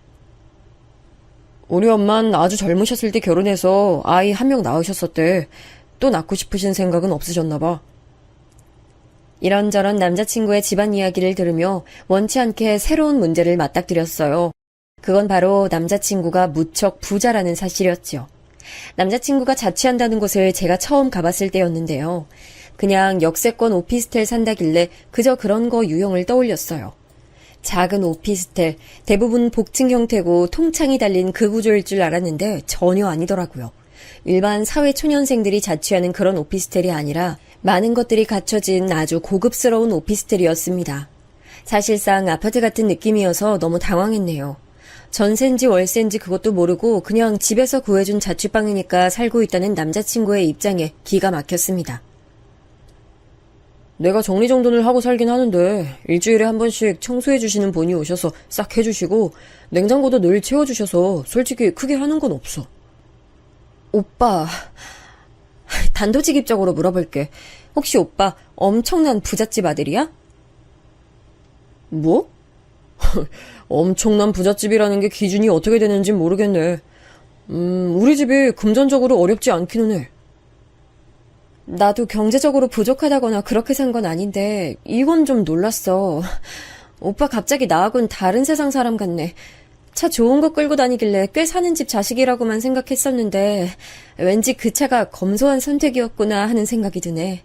우리 엄만 아주 젊으셨을 때 결혼해서 아이 한 명 낳으셨었대. 또 낳고 싶으신 생각은 없으셨나 봐. 이런저런 남자친구의 집안 이야기를 들으며 원치 않게 새로운 문제를 맞닥뜨렸어요. 그건 바로 남자친구가 무척 부자라는 사실이었죠. 남자친구가 자취한다는 곳을 제가 처음 가봤을 때였는데요. 그냥 역세권 오피스텔 산다길래 그저 그런 거 유형을 떠올렸어요. 작은 오피스텔, 대부분 복층 형태고 통창이 달린 그 구조일 줄 알았는데 전혀 아니더라고요. 일반 사회초년생들이 자취하는 그런 오피스텔이 아니라 많은 것들이 갖춰진 아주 고급스러운 오피스텔이었습니다. 사실상 아파트 같은 느낌이어서 너무 당황했네요. 전세인지 월세인지 그것도 모르고 그냥 집에서 구해준 자취방이니까 살고 있다는 남자친구의 입장에 기가 막혔습니다. 내가 정리정돈을 하고 살긴 하는데 일주일에 한 번씩 청소해주시는 분이 오셔서 싹 해주시고 냉장고도 늘 채워주셔서 솔직히 크게 하는 건 없어. 오빠, 단도직입적으로 물어볼게. 혹시 오빠 엄청난 부잣집 아들이야? 뭐? 엄청난 부잣집이라는 게 기준이 어떻게 되는지 모르겠네. 우리 집이 금전적으로 어렵지 않기는 해. 나도 경제적으로 부족하다거나 그렇게 산 건 아닌데 이건 좀 놀랐어. 오빠 갑자기 나하고는 다른 세상 사람 같네. 차 좋은 거 끌고 다니길래 꽤 사는 집 자식이라고만 생각했었는데 왠지 그 차가 검소한 선택이었구나 하는 생각이 드네.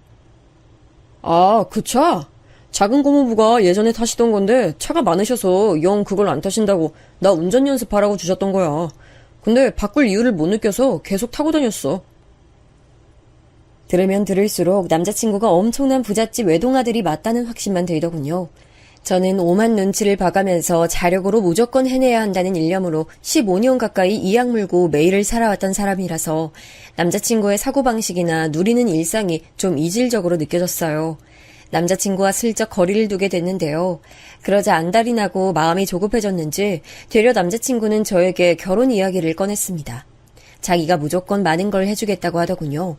아, 그 차? 작은 고모부가 예전에 타시던 건데 차가 많으셔서 영 그걸 안 타신다고 나 운전 연습하라고 주셨던 거야. 근데 바꿀 이유를 못 느껴서 계속 타고 다녔어. 들으면 들을수록 남자친구가 엄청난 부잣집 외동아들이 맞다는 확신만 들더군요. 저는 오만 눈치를 봐가면서 자력으로 무조건 해내야 한다는 일념으로 15년 가까이 이악 물고 매일을 살아왔던 사람이라서 남자친구의 사고방식이나 누리는 일상이 좀 이질적으로 느껴졌어요. 남자친구와 슬쩍 거리를 두게 됐는데요. 그러자 안달이 나고 마음이 조급해졌는지 되려 남자친구는 저에게 결혼 이야기를 꺼냈습니다. 자기가 무조건 많은 걸 해주겠다고 하더군요.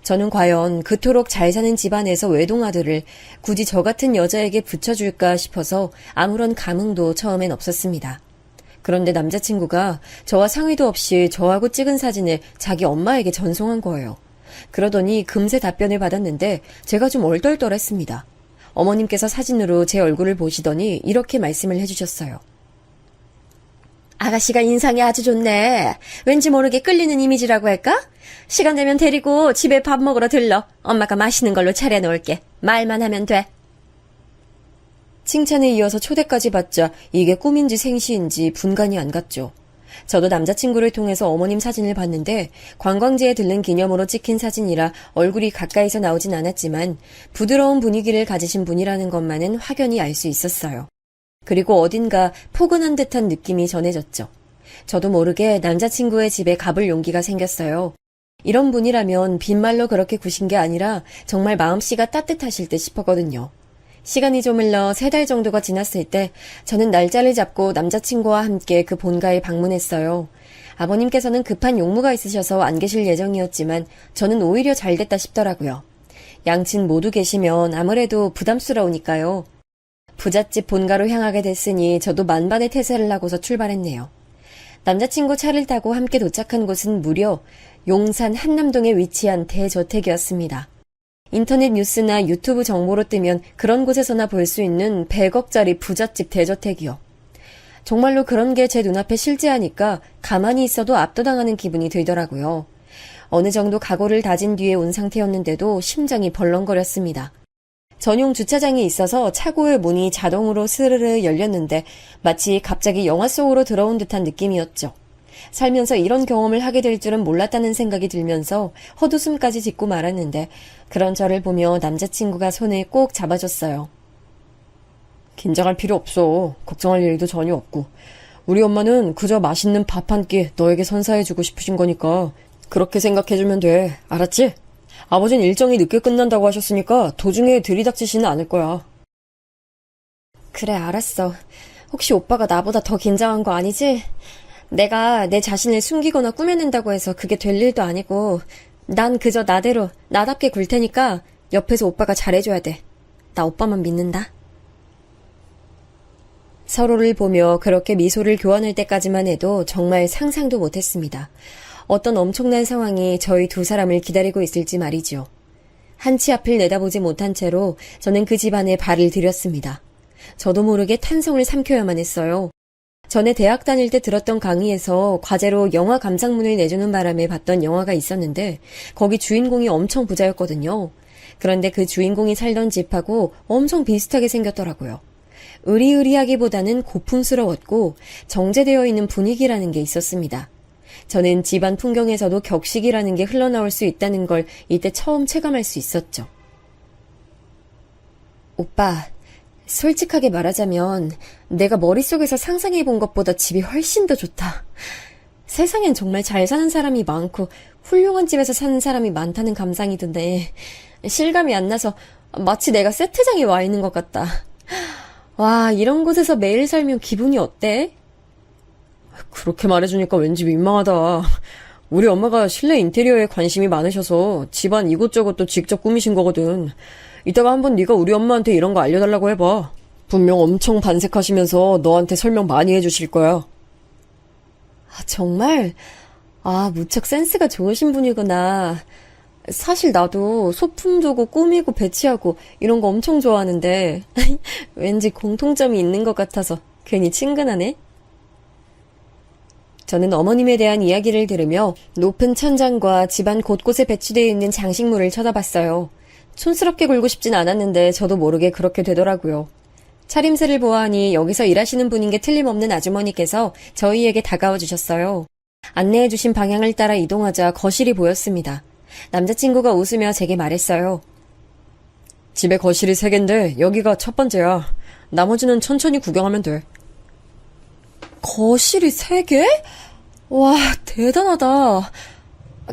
저는 과연 그토록 잘 사는 집안에서 외동아들을 굳이 저 같은 여자에게 붙여줄까 싶어서 아무런 감흥도 처음엔 없었습니다. 그런데 남자친구가 저와 상의도 없이 저하고 찍은 사진을 자기 엄마에게 전송한 거예요. 그러더니 금세 답변을 받았는데 제가 좀 얼떨떨했습니다. 어머님께서 사진으로 제 얼굴을 보시더니 이렇게 말씀을 해주셨어요. 아가씨가 인상이 아주 좋네. 왠지 모르게 끌리는 이미지라고 할까? 시간 되면 데리고 집에 밥 먹으러 들러. 엄마가 맛있는 걸로 차려놓을게. 말만 하면 돼. 칭찬에 이어서 초대까지 받자 이게 꿈인지 생시인지 분간이 안 갔죠. 저도 남자친구를 통해서 어머님 사진을 봤는데 관광지에 들른 기념으로 찍힌 사진이라 얼굴이 가까이서 나오진 않았지만 부드러운 분위기를 가지신 분이라는 것만은 확연히 알 수 있었어요. 그리고 어딘가 포근한 듯한 느낌이 전해졌죠. 저도 모르게 남자친구의 집에 가볼 용기가 생겼어요. 이런 분이라면 빈말로 그렇게 구신 게 아니라 정말 마음씨가 따뜻하실 듯 싶었거든요. 시간이 좀 흘러 3달 정도가 지났을 때 저는 날짜를 잡고 남자친구와 함께 그 본가에 방문했어요. 아버님께서는 급한 용무가 있으셔서 안 계실 예정이었지만 저는 오히려 잘 됐다 싶더라고요. 양친 모두 계시면 아무래도 부담스러우니까요. 부잣집 본가로 향하게 됐으니 저도 만반의 태세를 하고서 출발했네요. 남자친구 차를 타고 함께 도착한 곳은 무려 용산 한남동에 위치한 대저택이었습니다. 인터넷 뉴스나 유튜브 정보로 뜨면 그런 곳에서나 볼 수 있는 100억짜리 부잣집 대저택이요. 정말로 그런 게 제 눈앞에 실제하니까 가만히 있어도 압도당하는 기분이 들더라고요. 어느 정도 각오를 다진 뒤에 온 상태였는데도 심장이 벌렁거렸습니다. 전용 주차장이 있어서 차고의 문이 자동으로 스르르 열렸는데 마치 갑자기 영화 속으로 들어온 듯한 느낌이었죠. 살면서 이런 경험을 하게 될 줄은 몰랐다는 생각이 들면서 헛웃음까지 짓고 말았는데 그런 저를 보며 남자친구가 손을 꼭 잡아줬어요. 긴장할 필요 없어. 걱정할 일도 전혀 없고. 우리 엄마는 그저 맛있는 밥 한 끼 너에게 선사해주고 싶으신 거니까 그렇게 생각해주면 돼. 알았지? 아버진 일정이 늦게 끝난다고 하셨으니까 도중에 들이닥치지는 않을 거야. 그래, 알았어. 혹시 오빠가 나보다 더 긴장한 거 아니지? 내가 내 자신을 숨기거나 꾸며낸다고 해서 그게 될 일도 아니고 난 그저 나대로 나답게 굴 테니까 옆에서 오빠가 잘해줘야 돼. 나 오빠만 믿는다. 서로를 보며 그렇게 미소를 교환할 때까지만 해도 정말 상상도 못했습니다. 어떤 엄청난 상황이 저희 두 사람을 기다리고 있을지 말이죠. 한치 앞을 내다보지 못한 채로 저는 그 집안에 발을 들였습니다. 저도 모르게 탄성을 삼켜야만 했어요. 전에 대학 다닐 때 들었던 강의에서 과제로 영화 감상문을 내주는 바람에 봤던 영화가 있었는데 거기 주인공이 엄청 부자였거든요. 그런데 그 주인공이 살던 집하고 엄청 비슷하게 생겼더라고요. 으리으리하기보다는 고풍스러웠고 정제되어 있는 분위기라는 게 있었습니다. 저는 집안 풍경에서도 격식이라는 게 흘러나올 수 있다는 걸 이때 처음 체감할 수 있었죠. 오빠, 솔직하게 말하자면 내가 머릿속에서 상상해본 것보다 집이 훨씬 더 좋다. 세상엔 정말 잘 사는 사람이 많고 훌륭한 집에서 사는 사람이 많다는 감상이 드네. 실감이 안 나서 마치 내가 세트장에 와 있는 것 같다. 와, 이런 곳에서 매일 살면 기분이 어때? 그렇게 말해주니까 왠지 민망하다. 우리 엄마가 실내 인테리어에 관심이 많으셔서 집안 이곳저곳도 직접 꾸미신 거거든. 이따가 한번 네가 우리 엄마한테 이런 거 알려달라고 해봐. 분명 엄청 반색하시면서 너한테 설명 많이 해주실 거야. 아, 정말? 아, 무척 센스가 좋으신 분이구나. 사실 나도 소품 두고 꾸미고 배치하고 이런 거 엄청 좋아하는데 왠지 공통점이 있는 것 같아서 괜히 친근하네. 저는 어머님에 대한 이야기를 들으며 높은 천장과 집안 곳곳에 배치되어 있는 장식물을 쳐다봤어요. 촌스럽게 굴고 싶진 않았는데 저도 모르게 그렇게 되더라고요. 차림새를 보아하니 여기서 일하시는 분인 게 틀림없는 아주머니께서 저희에게 다가와 주셨어요. 안내해 주신 방향을 따라 이동하자 거실이 보였습니다. 남자친구가 웃으며 제게 말했어요. 집에 거실이 3개인데 여기가 첫 번째야. 나머지는 천천히 구경하면 돼. 거실이 3개? 와, 대단하다.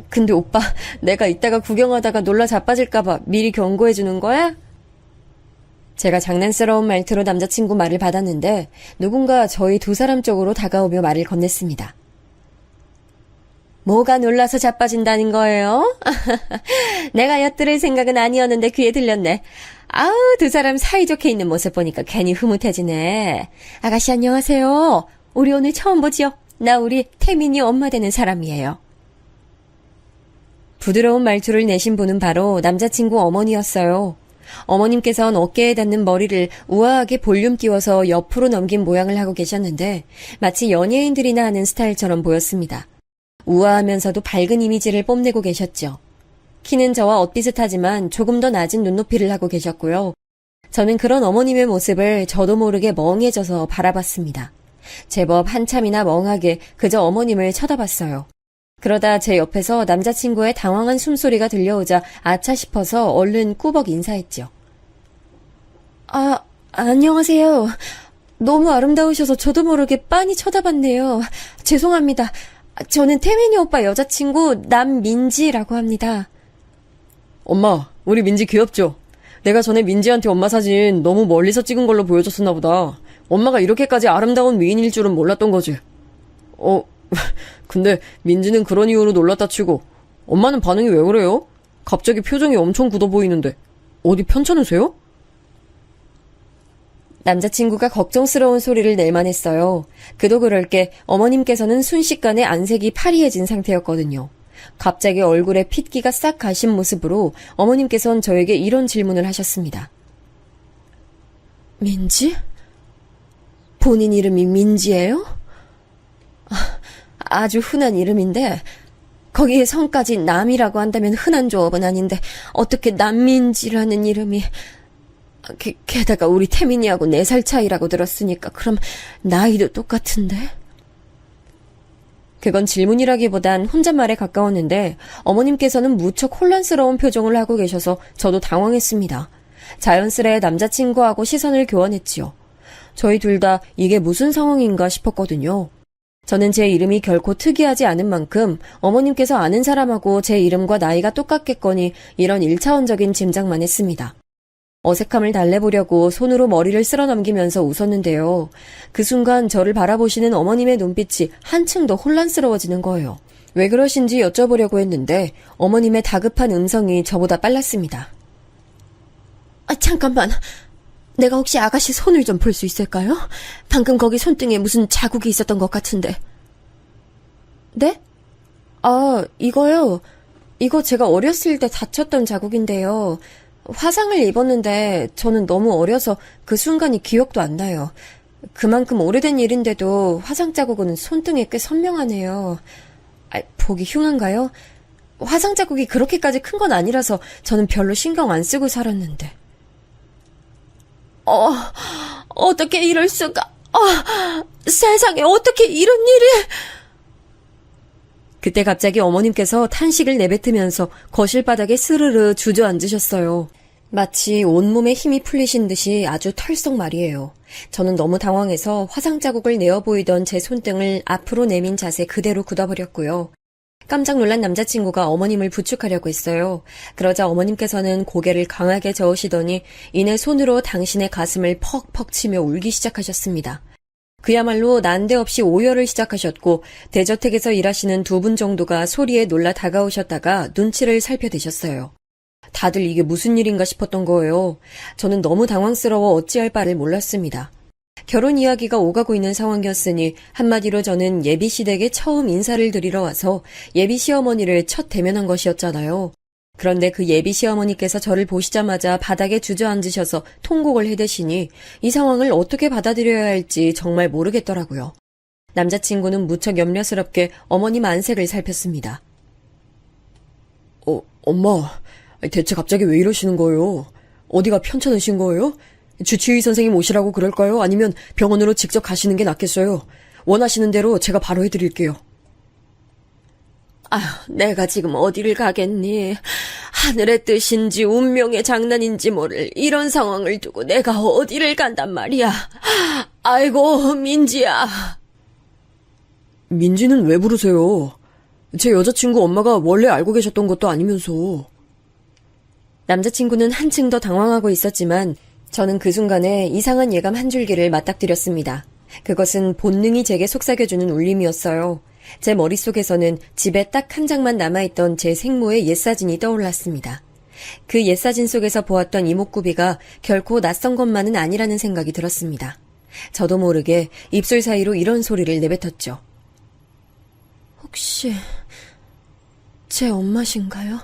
근데 오빠, 내가 이따가 구경하다가 놀라 자빠질까봐 미리 경고해 주는 거야? 제가 장난스러운 말투로 남자친구 말을 받았는데 누군가 저희 두 사람 쪽으로 다가오며 말을 건넸습니다. 뭐가 놀라서 자빠진다는 거예요? 내가 엿들을 생각은 아니었는데 귀에 들렸네. 아우, 두 사람 사이좋게 있는 모습 보니까 괜히 흐뭇해지네. 아가씨 안녕하세요. 우리 오늘 처음 보지요? 나 우리 태민이 엄마 되는 사람이에요. 부드러운 말투를 내신 분은 바로 남자친구 어머니였어요. 어머님께서는 어깨에 닿는 머리를 우아하게 볼륨 띄워서 옆으로 넘긴 모양을 하고 계셨는데 마치 연예인들이나 하는 스타일처럼 보였습니다. 우아하면서도 밝은 이미지를 뽐내고 계셨죠. 키는 저와 엇비슷하지만 조금 더 낮은 눈높이를 하고 계셨고요. 저는 그런 어머님의 모습을 저도 모르게 멍해져서 바라봤습니다. 제법 한참이나 멍하게 그저 어머님을 쳐다봤어요. 그러다 제 옆에서 남자친구의 당황한 숨소리가 들려오자 아차 싶어서 얼른 꾸벅 인사했죠. 아, 안녕하세요. 너무 아름다우셔서 저도 모르게 빤히 쳐다봤네요. 죄송합니다. 저는 태민이 오빠 여자친구 남민지라고 합니다. 엄마, 우리 민지 귀엽죠? 내가 전에 민지한테 엄마 사진 너무 멀리서 찍은 걸로 보여줬었나 보다. 엄마가 이렇게까지 아름다운 미인일 줄은 몰랐던 거지. 근데 민지는 그런 이유로 놀랐다 치고 엄마는 반응이 왜 그래요? 갑자기 표정이 엄청 굳어 보이는데 어디 편찮으세요? 남자친구가 걱정스러운 소리를 낼만 했어요. 그도 그럴 게 어머님께서는 순식간에 안색이 파리해진 상태였거든요. 갑자기 얼굴에 핏기가 싹 가신 모습으로 어머님께서는 저에게 이런 질문을 하셨습니다. 민지? 본인 이름이 민지예요? 아주 흔한 이름인데 거기에 성까지 남이라고 한다면 흔한 조업은 아닌데 어떻게 남민지라는 이름이... 게다가 우리 태민이하고 4살 차이라고 들었으니까 그럼 나이도 똑같은데? 그건 질문이라기보단 혼잣말에 가까웠는데 어머님께서는 무척 혼란스러운 표정을 하고 계셔서 저도 당황했습니다. 자연스레 남자친구하고 시선을 교환했지요. 저희 둘 다 이게 무슨 상황인가 싶었거든요. 저는 제 이름이 결코 특이하지 않은 만큼 어머님께서 아는 사람하고 제 이름과 나이가 똑같겠거니 이런 1차원적인 짐작만 했습니다. 어색함을 달래보려고 손으로 머리를 쓸어 넘기면서 웃었는데요. 그 순간 저를 바라보시는 어머님의 눈빛이 한층 더 혼란스러워지는 거예요. 왜 그러신지 여쭤보려고 했는데 어머님의 다급한 음성이 저보다 빨랐습니다. 잠깐만. 내가 혹시 아가씨 손을 좀 볼 수 있을까요? 방금 거기 손등에 무슨 자국이 있었던 것 같은데. 네? 이거요. 이거 제가 어렸을 때 다쳤던 자국인데요. 화상을 입었는데 저는 너무 어려서 그 순간이 기억도 안 나요. 그만큼 오래된 일인데도 화상 자국은 손등에 꽤 선명하네요. 보기 흉한가요? 화상 자국이 그렇게까지 큰 건 아니라서 저는 별로 신경 안 쓰고 살았는데. 어떻게 이럴 수가. 세상에 어떻게 이런 일이. 그때 갑자기 어머님께서 탄식을 내뱉으면서 거실 바닥에 스르르 주저앉으셨어요. 마치 온몸에 힘이 풀리신 듯이 아주 털썩 말이에요. 저는 너무 당황해서 화상 자국을 내어 보이던 제 손등을 앞으로 내민 자세 그대로 굳어버렸고요. 깜짝 놀란 남자친구가 어머님을 부축하려고 했어요. 그러자 어머님께서는 고개를 강하게 저으시더니 이내 손으로 당신의 가슴을 퍽퍽 치며 울기 시작하셨습니다. 그야말로 난데없이 오열을 시작하셨고 대저택에서 일하시는 두 분 정도가 소리에 놀라 다가오셨다가 눈치를 살펴대셨어요. 다들 이게 무슨 일인가 싶었던 거예요. 저는 너무 당황스러워 어찌할 바를 몰랐습니다. 결혼 이야기가 오가고 있는 상황이었으니 한마디로 저는 예비 시댁에 처음 인사를 드리러 와서 예비 시어머니를 첫 대면한 것이었잖아요. 그런데 그 예비 시어머니께서 저를 보시자마자 바닥에 주저앉으셔서 통곡을 해대시니 이 상황을 어떻게 받아들여야 할지 정말 모르겠더라고요. 남자친구는 무척 염려스럽게 어머님 안색을 살폈습니다. 엄마, 대체 갑자기 왜 이러시는 거예요? 어디가 편찮으신 거예요? 주치의 선생님 오시라고 그럴까요? 아니면 병원으로 직접 가시는 게 낫겠어요? 원하시는 대로 제가 바로 해드릴게요. 내가 지금 어디를 가겠니? 하늘의 뜻인지 운명의 장난인지 모를 이런 상황을 두고 내가 어디를 간단 말이야. 아이고, 민지야. 민지는 왜 부르세요? 제 여자친구 엄마가 원래 알고 계셨던 것도 아니면서. 남자친구는 한층 더 당황하고 있었지만 저는 그 순간에 이상한 예감 한 줄기를 맞닥뜨렸습니다. 그것은 본능이 제게 속삭여주는 울림이었어요. 제 머릿속에서는 집에 딱 한 장만 남아있던 제 생모의 옛사진이 떠올랐습니다. 그 옛사진 속에서 보았던 이목구비가 결코 낯선 것만은 아니라는 생각이 들었습니다. 저도 모르게 입술 사이로 이런 소리를 내뱉었죠. 혹시 제 엄마신가요?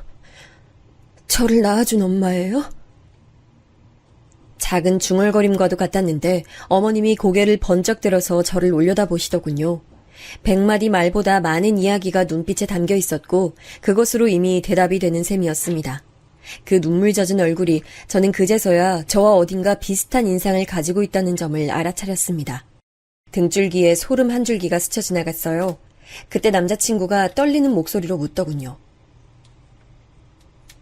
저를 낳아준 엄마예요? 작은 중얼거림과도 같았는데 어머님이 고개를 번쩍 들어서 저를 올려다보시더군요. 100마디 말보다 많은 이야기가 눈빛에 담겨 있었고 그것으로 이미 대답이 되는 셈이었습니다. 그 눈물 젖은 얼굴이 저는 그제서야 저와 어딘가 비슷한 인상을 가지고 있다는 점을 알아차렸습니다. 등줄기에 소름 한 줄기가 스쳐 지나갔어요. 그때 남자친구가 떨리는 목소리로 묻더군요.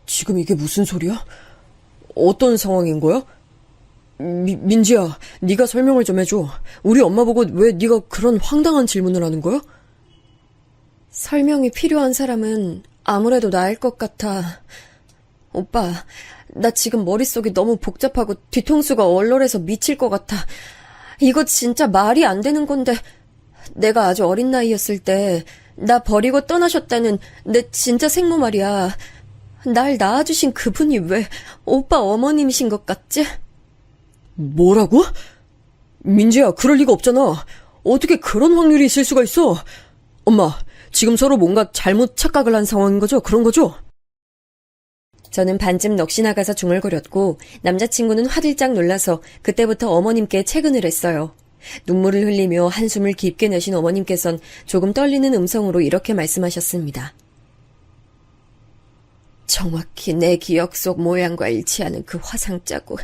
지금 이게 무슨 소리야? 어떤 상황인 거야? 민지야, 네가 설명을 좀 해줘. 우리 엄마 보고 왜 네가 그런 황당한 질문을 하는 거야? 설명이 필요한 사람은 아무래도 나일 것 같아. 오빠, 나 지금 머릿속이 너무 복잡하고 뒤통수가 얼얼해서 미칠 것 같아. 이거 진짜 말이 안 되는 건데 내가 아주 어린 나이였을 때 나 버리고 떠나셨다는 내 진짜 생모 말이야. 날 낳아주신 그분이 왜 오빠 어머님이신 것 같지? 뭐라고? 민지야, 그럴 리가 없잖아. 어떻게 그런 확률이 있을 수가 있어? 엄마, 지금 서로 뭔가 잘못 착각을 한 상황인 거죠? 그런 거죠? 저는 반쯤 넋이 나가서 중얼거렸고 남자친구는 화들짝 놀라서 그때부터 어머님께 채근을 했어요. 눈물을 흘리며 한숨을 깊게 내신 어머님께선 조금 떨리는 음성으로 이렇게 말씀하셨습니다. 정확히 내 기억 속 모양과 일치하는 그 화상 자국,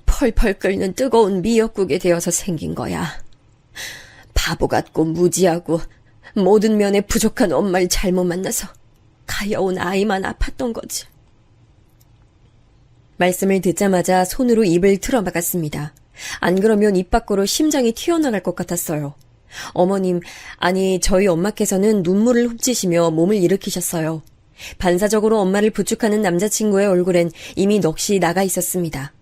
펄펄 끓는 뜨거운 미역국에 되어서 생긴 거야. 바보 같고 무지하고 모든 면에 부족한 엄마를 잘못 만나서 가여운 아이만 아팠던 거지. 말씀을 듣자마자 손으로 입을 틀어막았습니다. 안 그러면 입 밖으로 심장이 튀어나갈 것 같았어요. 어머님, 아니 저희 엄마께서는 눈물을 훔치시며 몸을 일으키셨어요. 반사적으로 엄마를 부축하는 남자친구의 얼굴엔 이미 넋이 나가 있었습니다.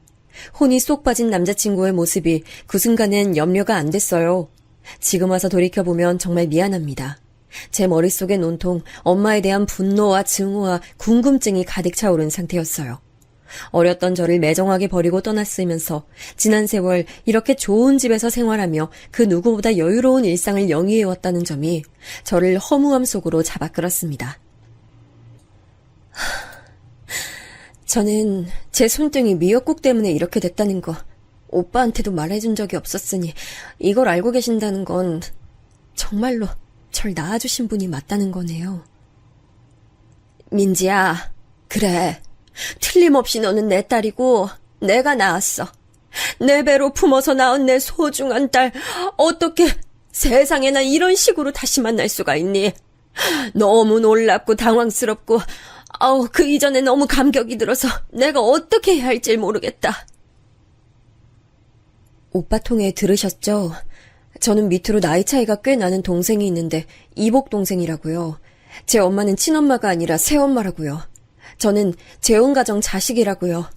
혼이 쏙 빠진 남자친구의 모습이 그 순간엔 염려가 안 됐어요. 지금 와서 돌이켜보면 정말 미안합니다. 제 머릿속엔 온통 엄마에 대한 분노와 증오와 궁금증이 가득 차오른 상태였어요. 어렸던 저를 매정하게 버리고 떠났으면서 지난 세월 이렇게 좋은 집에서 생활하며 그 누구보다 여유로운 일상을 영위해왔다는 점이 저를 허무함 속으로 잡아 끌었습니다. 저는 제 손등이 미역국 때문에 이렇게 됐다는 거 오빠한테도 말해준 적이 없었으니 이걸 알고 계신다는 건 정말로 절 낳아주신 분이 맞다는 거네요. 민지야, 그래. 틀림없이 너는 내 딸이고 내가 낳았어. 내 배로 품어서 낳은 내 소중한 딸, 어떻게 세상에 나 이런 식으로 다시 만날 수가 있니? 너무 놀랍고 당황스럽고 그 이전에 너무 감격이 들어서 내가 어떻게 해야 할지 모르겠다. 오빠 통해 들으셨죠? 저는 밑으로 나이 차이가 꽤 나는 동생이 있는데 이복 동생이라고요. 제 엄마는 친엄마가 아니라 새엄마라고요. 저는 재혼가정 자식이라고요.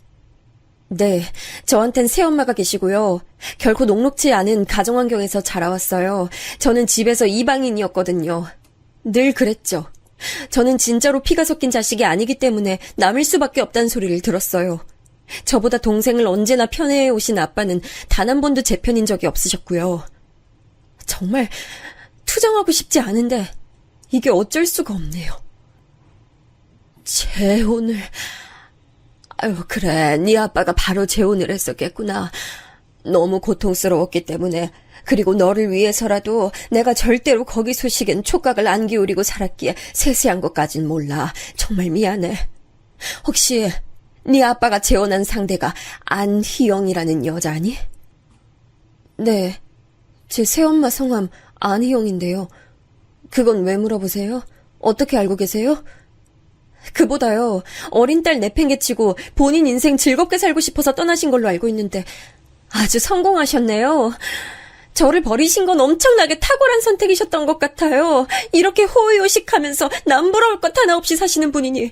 네, 저한텐 새엄마가 계시고요. 결코 녹록지 않은 가정환경에서 자라왔어요. 저는 집에서 이방인이었거든요. 늘 그랬죠. 저는 진짜로 피가 섞인 자식이 아니기 때문에 남일 수밖에 없다는 소리를 들었어요. 저보다 동생을 언제나 편애해 오신 아빠는 단 한 번도 제 편인 적이 없으셨고요. 정말 투정하고 싶지 않은데 이게 어쩔 수가 없네요. 재혼을... 아유, 그래, 네 아빠가 바로 재혼을 했었겠구나. 너무 고통스러웠기 때문에, 그리고 너를 위해서라도 내가 절대로 거기 소식엔 촉각을 안 기울이고 살았기에 세세한 것까진 몰라. 정말 미안해. 혹시 네 아빠가 재혼한 상대가 안희영이라는 여자니? 네, 제 새엄마 성함 안희영인데요. 그건 왜 물어보세요? 어떻게 알고 계세요? 그보다요, 어린 딸 내팽개치고 본인 인생 즐겁게 살고 싶어서 떠나신 걸로 알고 있는데 아주 성공하셨네요. 저를 버리신 건 엄청나게 탁월한 선택이셨던 것 같아요. 이렇게 호의호식하면서 남부러울 것 하나 없이 사시는 분이니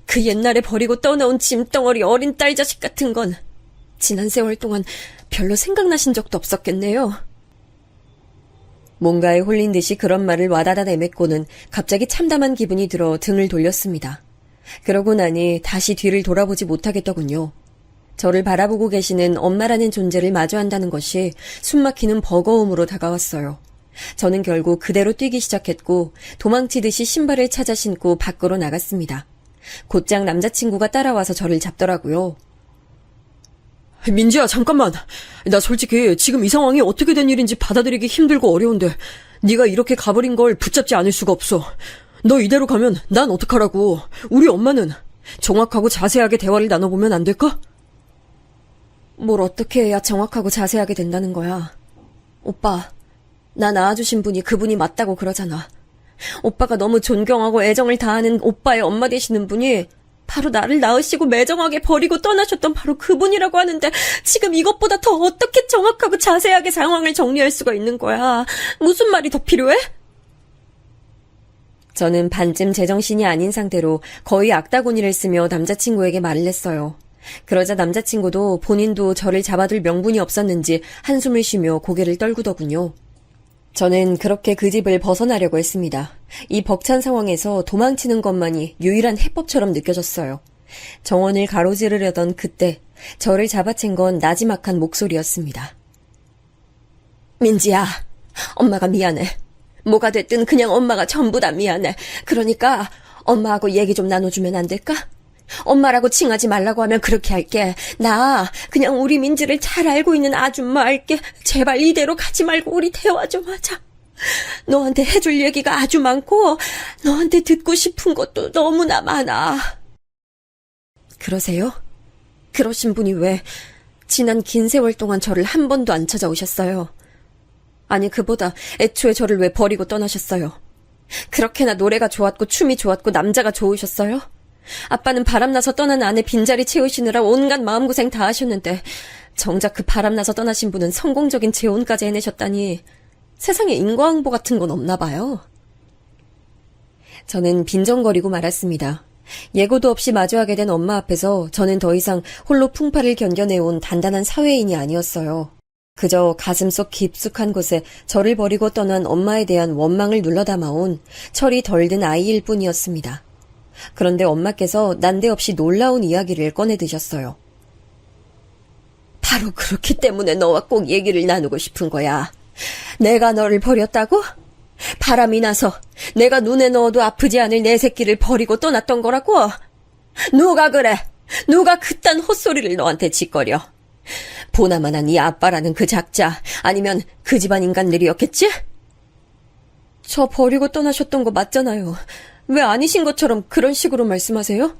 그 옛날에 버리고 떠나온 짐덩어리 어린 딸 자식 같은 건 지난 세월 동안 별로 생각나신 적도 없었겠네요. 뭔가에 홀린 듯이 그런 말을 와다다 내뱉고는 갑자기 참담한 기분이 들어 등을 돌렸습니다. 그러고 나니 다시 뒤를 돌아보지 못하겠더군요. 저를 바라보고 계시는 엄마라는 존재를 마주한다는 것이 숨막히는 버거움으로 다가왔어요. 저는 결국 그대로 뛰기 시작했고 도망치듯이 신발을 찾아 신고 밖으로 나갔습니다. 곧장 남자친구가 따라와서 저를 잡더라고요. 민지야, 잠깐만. 나 솔직히 지금 이 상황이 어떻게 된 일인지 받아들이기 힘들고 어려운데 네가 이렇게 가버린 걸 붙잡지 않을 수가 없어. 너 이대로 가면 난 어떡하라고. 우리 엄마는 정확하고 자세하게 대화를 나눠보면 안 될까? 뭘 어떻게 해야 정확하고 자세하게 된다는 거야. 오빠, 나 낳아주신 분이 그분이 맞다고 그러잖아. 오빠가 너무 존경하고 애정을 다하는 오빠의 엄마 되시는 분이 바로 나를 낳으시고 매정하게 버리고 떠나셨던 바로 그분이라고 하는데 지금 이것보다 더 어떻게 정확하고 자세하게 상황을 정리할 수가 있는 거야. 무슨 말이 더 필요해? 저는 반쯤 제정신이 아닌 상태로 거의 악다구니를 쓰며 남자친구에게 말을 했어요. 그러자 남자친구도 본인도 저를 잡아둘 명분이 없었는지 한숨을 쉬며 고개를 떨구더군요. 저는 그렇게 그 집을 벗어나려고 했습니다. 이 벅찬 상황에서 도망치는 것만이 유일한 해법처럼 느껴졌어요. 정원을 가로지르려던 그때 저를 잡아챈 건 나지막한 목소리였습니다. 민지야, 엄마가 미안해. 뭐가 됐든 그냥 엄마가 전부 다 미안해. 그러니까 엄마하고 얘기 좀 나눠주면 안 될까? 엄마라고 칭하지 말라고 하면 그렇게 할게. 나 그냥 우리 민지를 잘 알고 있는 아줌마 할게. 제발 이대로 가지 말고 우리 대화 좀 하자. 너한테 해줄 얘기가 아주 많고 너한테 듣고 싶은 것도 너무나 많아. 그러세요? 그러신 분이 왜 지난 긴 세월 동안 저를 한 번도 안 찾아오셨어요? 아니, 그보다 애초에 저를 왜 버리고 떠나셨어요? 그렇게나 노래가 좋았고 춤이 좋았고 남자가 좋으셨어요? 아빠는 바람나서 떠난 아내 빈자리 채우시느라 온갖 마음고생 다 하셨는데 정작 그 바람나서 떠나신 분은 성공적인 재혼까지 해내셨다니 세상에 인과응보 같은 건 없나 봐요. 저는 빈정거리고 말았습니다. 예고도 없이 마주하게 된 엄마 앞에서 저는 더 이상 홀로 풍파를 견뎌내온 단단한 사회인이 아니었어요. 그저 가슴속 깊숙한 곳에 저를 버리고 떠난 엄마에 대한 원망을 눌러담아온 철이 덜 든 아이일 뿐이었습니다. 그런데 엄마께서 난데없이 놀라운 이야기를 꺼내드셨어요. 바로 그렇기 때문에 너와 꼭 얘기를 나누고 싶은 거야. 내가 너를 버렸다고? 바람이 나서 내가 눈에 넣어도 아프지 않을 내 새끼를 버리고 떠났던 거라고? 누가 그래? 누가 그딴 헛소리를 너한테 짓거려? 보나마나 네 아빠라는 그 작자, 아니면 그 집안 인간들이었겠지? 저 버리고 떠나셨던 거 맞잖아요. 왜 아니신 것처럼 그런 식으로 말씀하세요?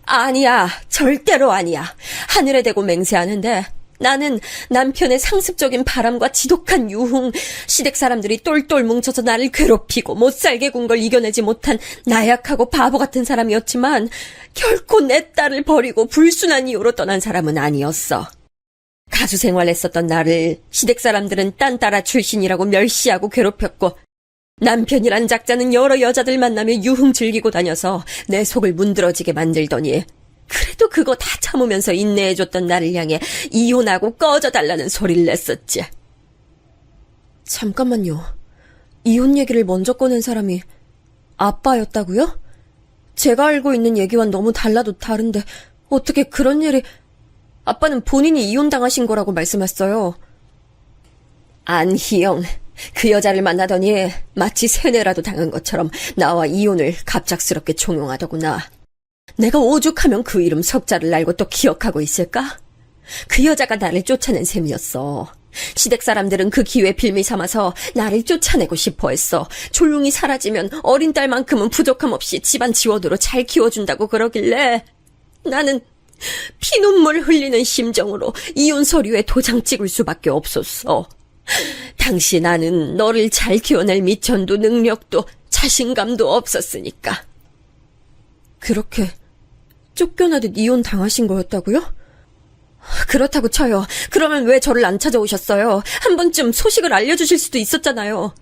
아니야, 절대로 아니야. 하늘에 대고 맹세하는데 나는 남편의 상습적인 바람과 지독한 유흥, 시댁 사람들이 똘똘 뭉쳐서 나를 괴롭히고 못살게 군 걸 이겨내지 못한 나약하고 바보 같은 사람이었지만 결코 내 딸을 버리고 불순한 이유로 떠난 사람은 아니었어. 가수 생활했었던 나를 시댁 사람들은 딴따라 출신이라고 멸시하고 괴롭혔고, 남편이란 작자는 여러 여자들 만나며 유흥 즐기고 다녀서 내 속을 문드러지게 만들더니, 그래도 그거 다 참으면서 인내해줬던 나를 향해 이혼하고 꺼져달라는 소리를 냈었지. 잠깐만요. 이혼 얘기를 먼저 꺼낸 사람이 아빠였다고요? 제가 알고 있는 얘기와는 너무 달라도 다른데 어떻게 그런 일이... 아빠는 본인이 이혼당하신 거라고 말씀했어요. 안희영, 그 여자를 만나더니 마치 세뇌라도 당한 것처럼 나와 이혼을 갑작스럽게 종용하더구나. 내가 오죽하면 그 이름 석자를 알고 또 기억하고 있을까? 그 여자가 나를 쫓아낸 셈이었어. 시댁 사람들은 그 기회 빌미 삼아서 나를 쫓아내고 싶어 했어. 조용히 사라지면 어린 딸만큼은 부족함 없이 집안 지원으로 잘 키워준다고 그러길래 나는 피눈물 흘리는 심정으로 이혼 서류에 도장 찍을 수밖에 없었어. 당시 나는 너를 잘 키워낼 미천도 능력도 자신감도 없었으니까. 그렇게 쫓겨나듯 이혼 당하신 거였다고요? 그렇다고 쳐요. 그러면 왜 저를 안 찾아오셨어요? 한 번쯤 소식을 알려주실 수도 있었잖아요.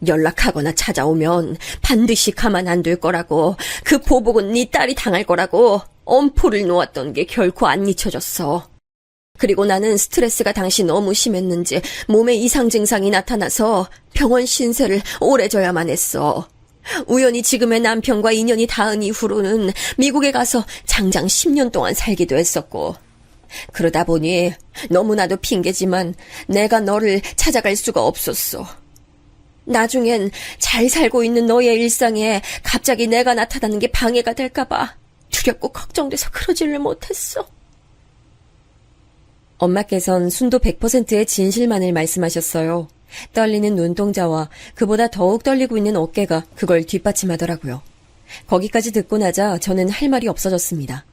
연락하거나 찾아오면 반드시 가만 안 둘 거라고, 그 보복은 네 딸이 당할 거라고 엄포를 놓았던 게 결코 안 잊혀졌어. 그리고 나는 스트레스가 당시 너무 심했는지 몸에 이상 증상이 나타나서 병원 신세를 오래 져야만 했어. 우연히 지금의 남편과 인연이 닿은 이후로는 미국에 가서 장장 10년 동안 살기도 했었고, 그러다 보니 너무나도 핑계지만 내가 너를 찾아갈 수가 없었어. 나중엔 잘 살고 있는 너의 일상에 갑자기 내가 나타나는 게 방해가 될까봐 두렵고 걱정돼서 그러지를 못했어. 엄마께선 순도 100%의 진실만을 말씀하셨어요. 떨리는 눈동자와 그보다 더욱 떨리고 있는 어깨가 그걸 뒷받침하더라고요. 거기까지 듣고 나자 저는 할 말이 없어졌습니다.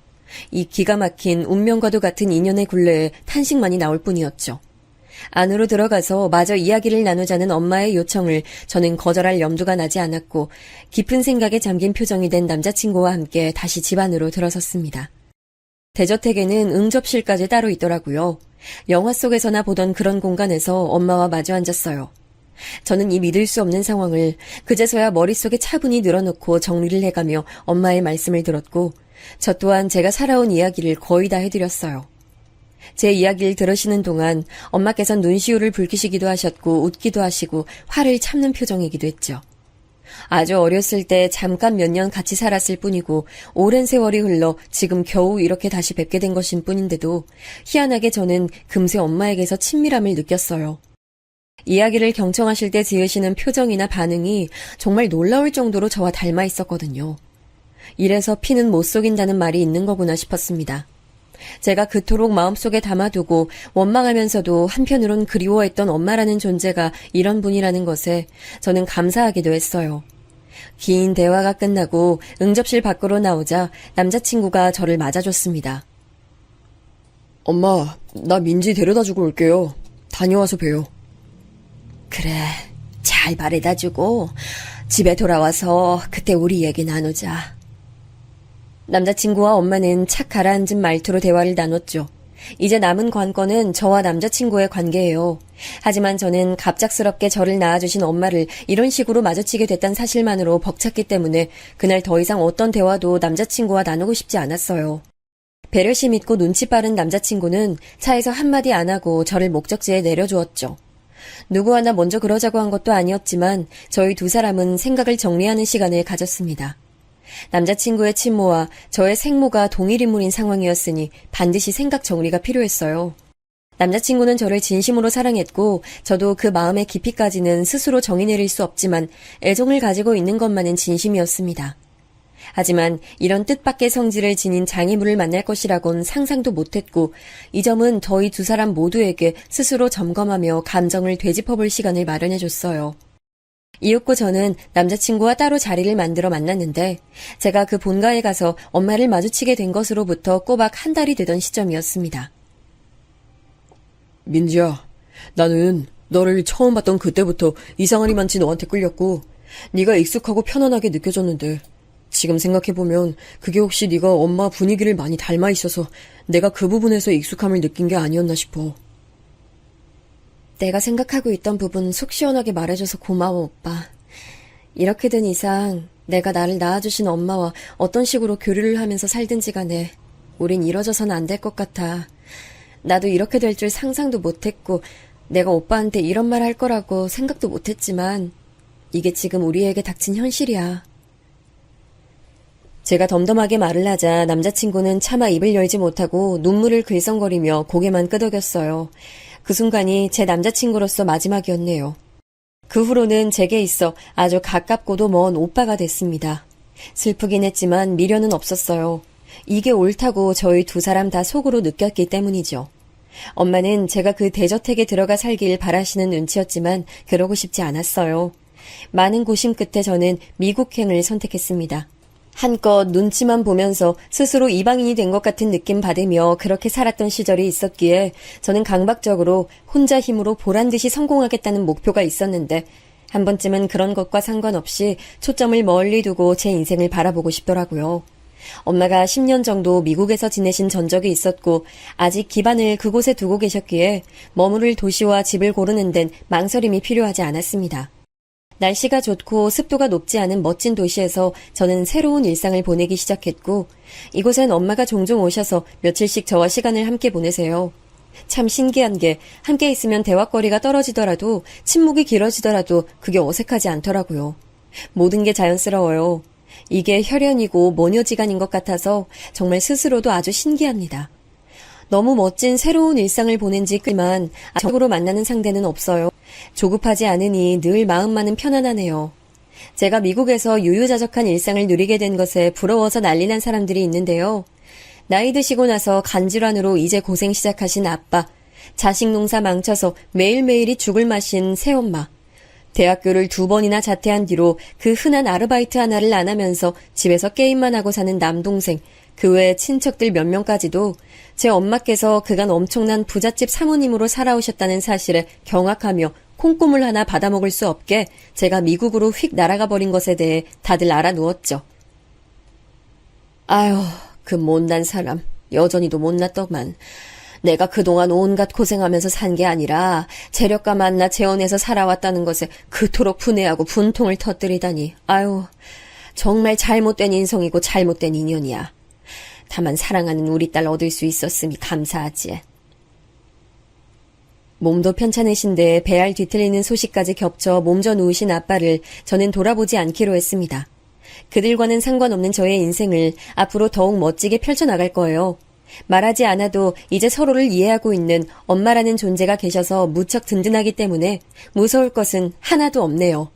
이 기가 막힌 운명과도 같은 인연의 굴레에 탄식만이 나올 뿐이었죠. 안으로 들어가서 마저 이야기를 나누자는 엄마의 요청을 저는 거절할 염두가 나지 않았고, 깊은 생각에 잠긴 표정이 된 남자친구와 함께 다시 집 안으로 들어섰습니다. 대저택에는 응접실까지 따로 있더라고요. 영화 속에서나 보던 그런 공간에서 엄마와 마주 앉았어요. 저는 이 믿을 수 없는 상황을 그제서야 머릿속에 차분히 늘어놓고 정리를 해가며 엄마의 말씀을 들었고, 저 또한 제가 살아온 이야기를 거의 다 해드렸어요. 제 이야기를 들으시는 동안 엄마께선 눈시울을 붉히시기도 하셨고 웃기도 하시고 화를 참는 표정이기도 했죠. 아주 어렸을 때 잠깐 몇 년 같이 살았을 뿐이고 오랜 세월이 흘러 지금 겨우 이렇게 다시 뵙게 된 것인 뿐인데도 희한하게 저는 금세 엄마에게서 친밀함을 느꼈어요. 이야기를 경청하실 때 지으시는 표정이나 반응이 정말 놀라울 정도로 저와 닮아 있었거든요. 이래서 피는 못 속인다는 말이 있는 거구나 싶었습니다. 제가 그토록 마음속에 담아두고 원망하면서도 한편으론 그리워했던 엄마라는 존재가 이런 분이라는 것에 저는 감사하기도 했어요. 긴 대화가 끝나고 응접실 밖으로 나오자 남자친구가 저를 맞아줬습니다. 엄마, 나 민지 데려다주고 올게요. 다녀와서 봬요. 그래, 잘 바래다주고 집에 돌아와서 그때 우리 얘기 나누자. 남자친구와 엄마는 착 가라앉은 말투로 대화를 나눴죠. 이제 남은 관건은 저와 남자친구의 관계예요. 하지만 저는 갑작스럽게 저를 낳아주신 엄마를 이런 식으로 마주치게 됐다는 사실만으로 벅찼기 때문에 그날 더 이상 어떤 대화도 남자친구와 나누고 싶지 않았어요. 배려심 있고 눈치 빠른 남자친구는 차에서 한마디 안 하고 저를 목적지에 내려주었죠. 누구 하나 먼저 그러자고 한 것도 아니었지만 저희 두 사람은 생각을 정리하는 시간을 가졌습니다. 남자친구의 친모와 저의 생모가 동일 인물인 상황이었으니 반드시 생각 정리가 필요했어요. 남자친구는 저를 진심으로 사랑했고 저도 그 마음의 깊이까지는 스스로 정의 내릴 수 없지만 애정을 가지고 있는 것만은 진심이었습니다. 하지만 이런 뜻밖의 성질을 지닌 장애물을 만날 것이라곤 상상도 못했고 이 점은 저희 두 사람 모두에게 스스로 점검하며 감정을 되짚어볼 시간을 마련해줬어요. 이윽고 저는 남자친구와 따로 자리를 만들어 만났는데 제가 그 본가에 가서 엄마를 마주치게 된 것으로부터 꼬박 한 달이 되던 시점이었습니다. 민지야, 나는 너를 처음 봤던 그때부터 이상하리만치 너한테 끌렸고 네가 익숙하고 편안하게 느껴졌는데 지금 생각해보면 그게 혹시 네가 엄마 분위기를 많이 닮아 있어서 내가 그 부분에서 익숙함을 느낀 게 아니었나 싶어. 내가 생각하고 있던 부분 속 시원하게 말해줘서 고마워, 오빠. 이렇게 된 이상 내가 나를 낳아주신 엄마와 어떤 식으로 교류를 하면서 살든지 간에 우린 이뤄져서는 안 될 것 같아. 나도 이렇게 될 줄 상상도 못했고 내가 오빠한테 이런 말 할 거라고 생각도 못했지만 이게 지금 우리에게 닥친 현실이야. 제가 덤덤하게 말을 하자 남자친구는 차마 입을 열지 못하고 눈물을 글썽거리며 고개만 끄덕였어요. 그 순간이 제 남자친구로서 마지막이었네요. 그 후로는 제게 있어 아주 가깝고도 먼 오빠가 됐습니다. 슬프긴 했지만 미련은 없었어요. 이게 옳다고 저희 두 사람 다 속으로 느꼈기 때문이죠. 엄마는 제가 그 대저택에 들어가 살길 바라시는 눈치였지만 그러고 싶지 않았어요. 많은 고심 끝에 저는 미국행을 선택했습니다. 한껏 눈치만 보면서 스스로 이방인이 된 것 같은 느낌 받으며 그렇게 살았던 시절이 있었기에 저는 강박적으로 혼자 힘으로 보란듯이 성공하겠다는 목표가 있었는데 한 번쯤은 그런 것과 상관없이 초점을 멀리 두고 제 인생을 바라보고 싶더라고요. 엄마가 10년 정도 미국에서 지내신 전적이 있었고 아직 기반을 그곳에 두고 계셨기에 머무를 도시와 집을 고르는 데는 망설임이 필요하지 않았습니다. 날씨가 좋고 습도가 높지 않은 멋진 도시에서 저는 새로운 일상을 보내기 시작했고 이곳엔 엄마가 종종 오셔서 며칠씩 저와 시간을 함께 보내세요. 참 신기한 게 함께 있으면 대화거리가 떨어지더라도 침묵이 길어지더라도 그게 어색하지 않더라고요. 모든 게 자연스러워요. 이게 혈연이고 모녀지간인 것 같아서 정말 스스로도 아주 신기합니다. 너무 멋진 새로운 일상을 보낸 지 꽤만 적으로 만나는 상대는 없어요. 조급하지 않으니 늘 마음만은 편안하네요. 제가 미국에서 유유자적한 일상을 누리게 된 것에 부러워서 난리난 사람들이 있는데요. 나이 드시고 나서 간질환으로 이제 고생 시작하신 아빠, 자식 농사 망쳐서 매일매일이 죽을 맛인 새엄마, 대학교를 2번이나 자퇴한 뒤로 그 흔한 아르바이트 하나를 안 하면서 집에서 게임만 하고 사는 남동생, 그 외 친척들 몇 명까지도 제 엄마께서 그간 엄청난 부잣집 사모님으로 살아오셨다는 사실에 경악하며 콩고물 하나 받아먹을 수 없게 제가 미국으로 휙 날아가 버린 것에 대해 다들 알아누웠죠. 아휴, 그 못난 사람. 여전히도 못났더만. 내가 그동안 온갖 고생하면서 산 게 아니라 재력가 만나 재혼해서 살아왔다는 것에 그토록 분해하고 분통을 터뜨리다니. 아유, 정말 잘못된 인성이고 잘못된 인연이야. 다만 사랑하는 우리 딸 얻을 수 있었으니 감사하지. 몸도 편찮으신데 배알 뒤틀리는 소식까지 겹쳐 몸져 누우신 아빠를 저는 돌아보지 않기로 했습니다. 그들과는 상관없는 저의 인생을 앞으로 더욱 멋지게 펼쳐나갈 거예요. 말하지 않아도 이제 서로를 이해하고 있는 엄마라는 존재가 계셔서 무척 든든하기 때문에 무서울 것은 하나도 없네요.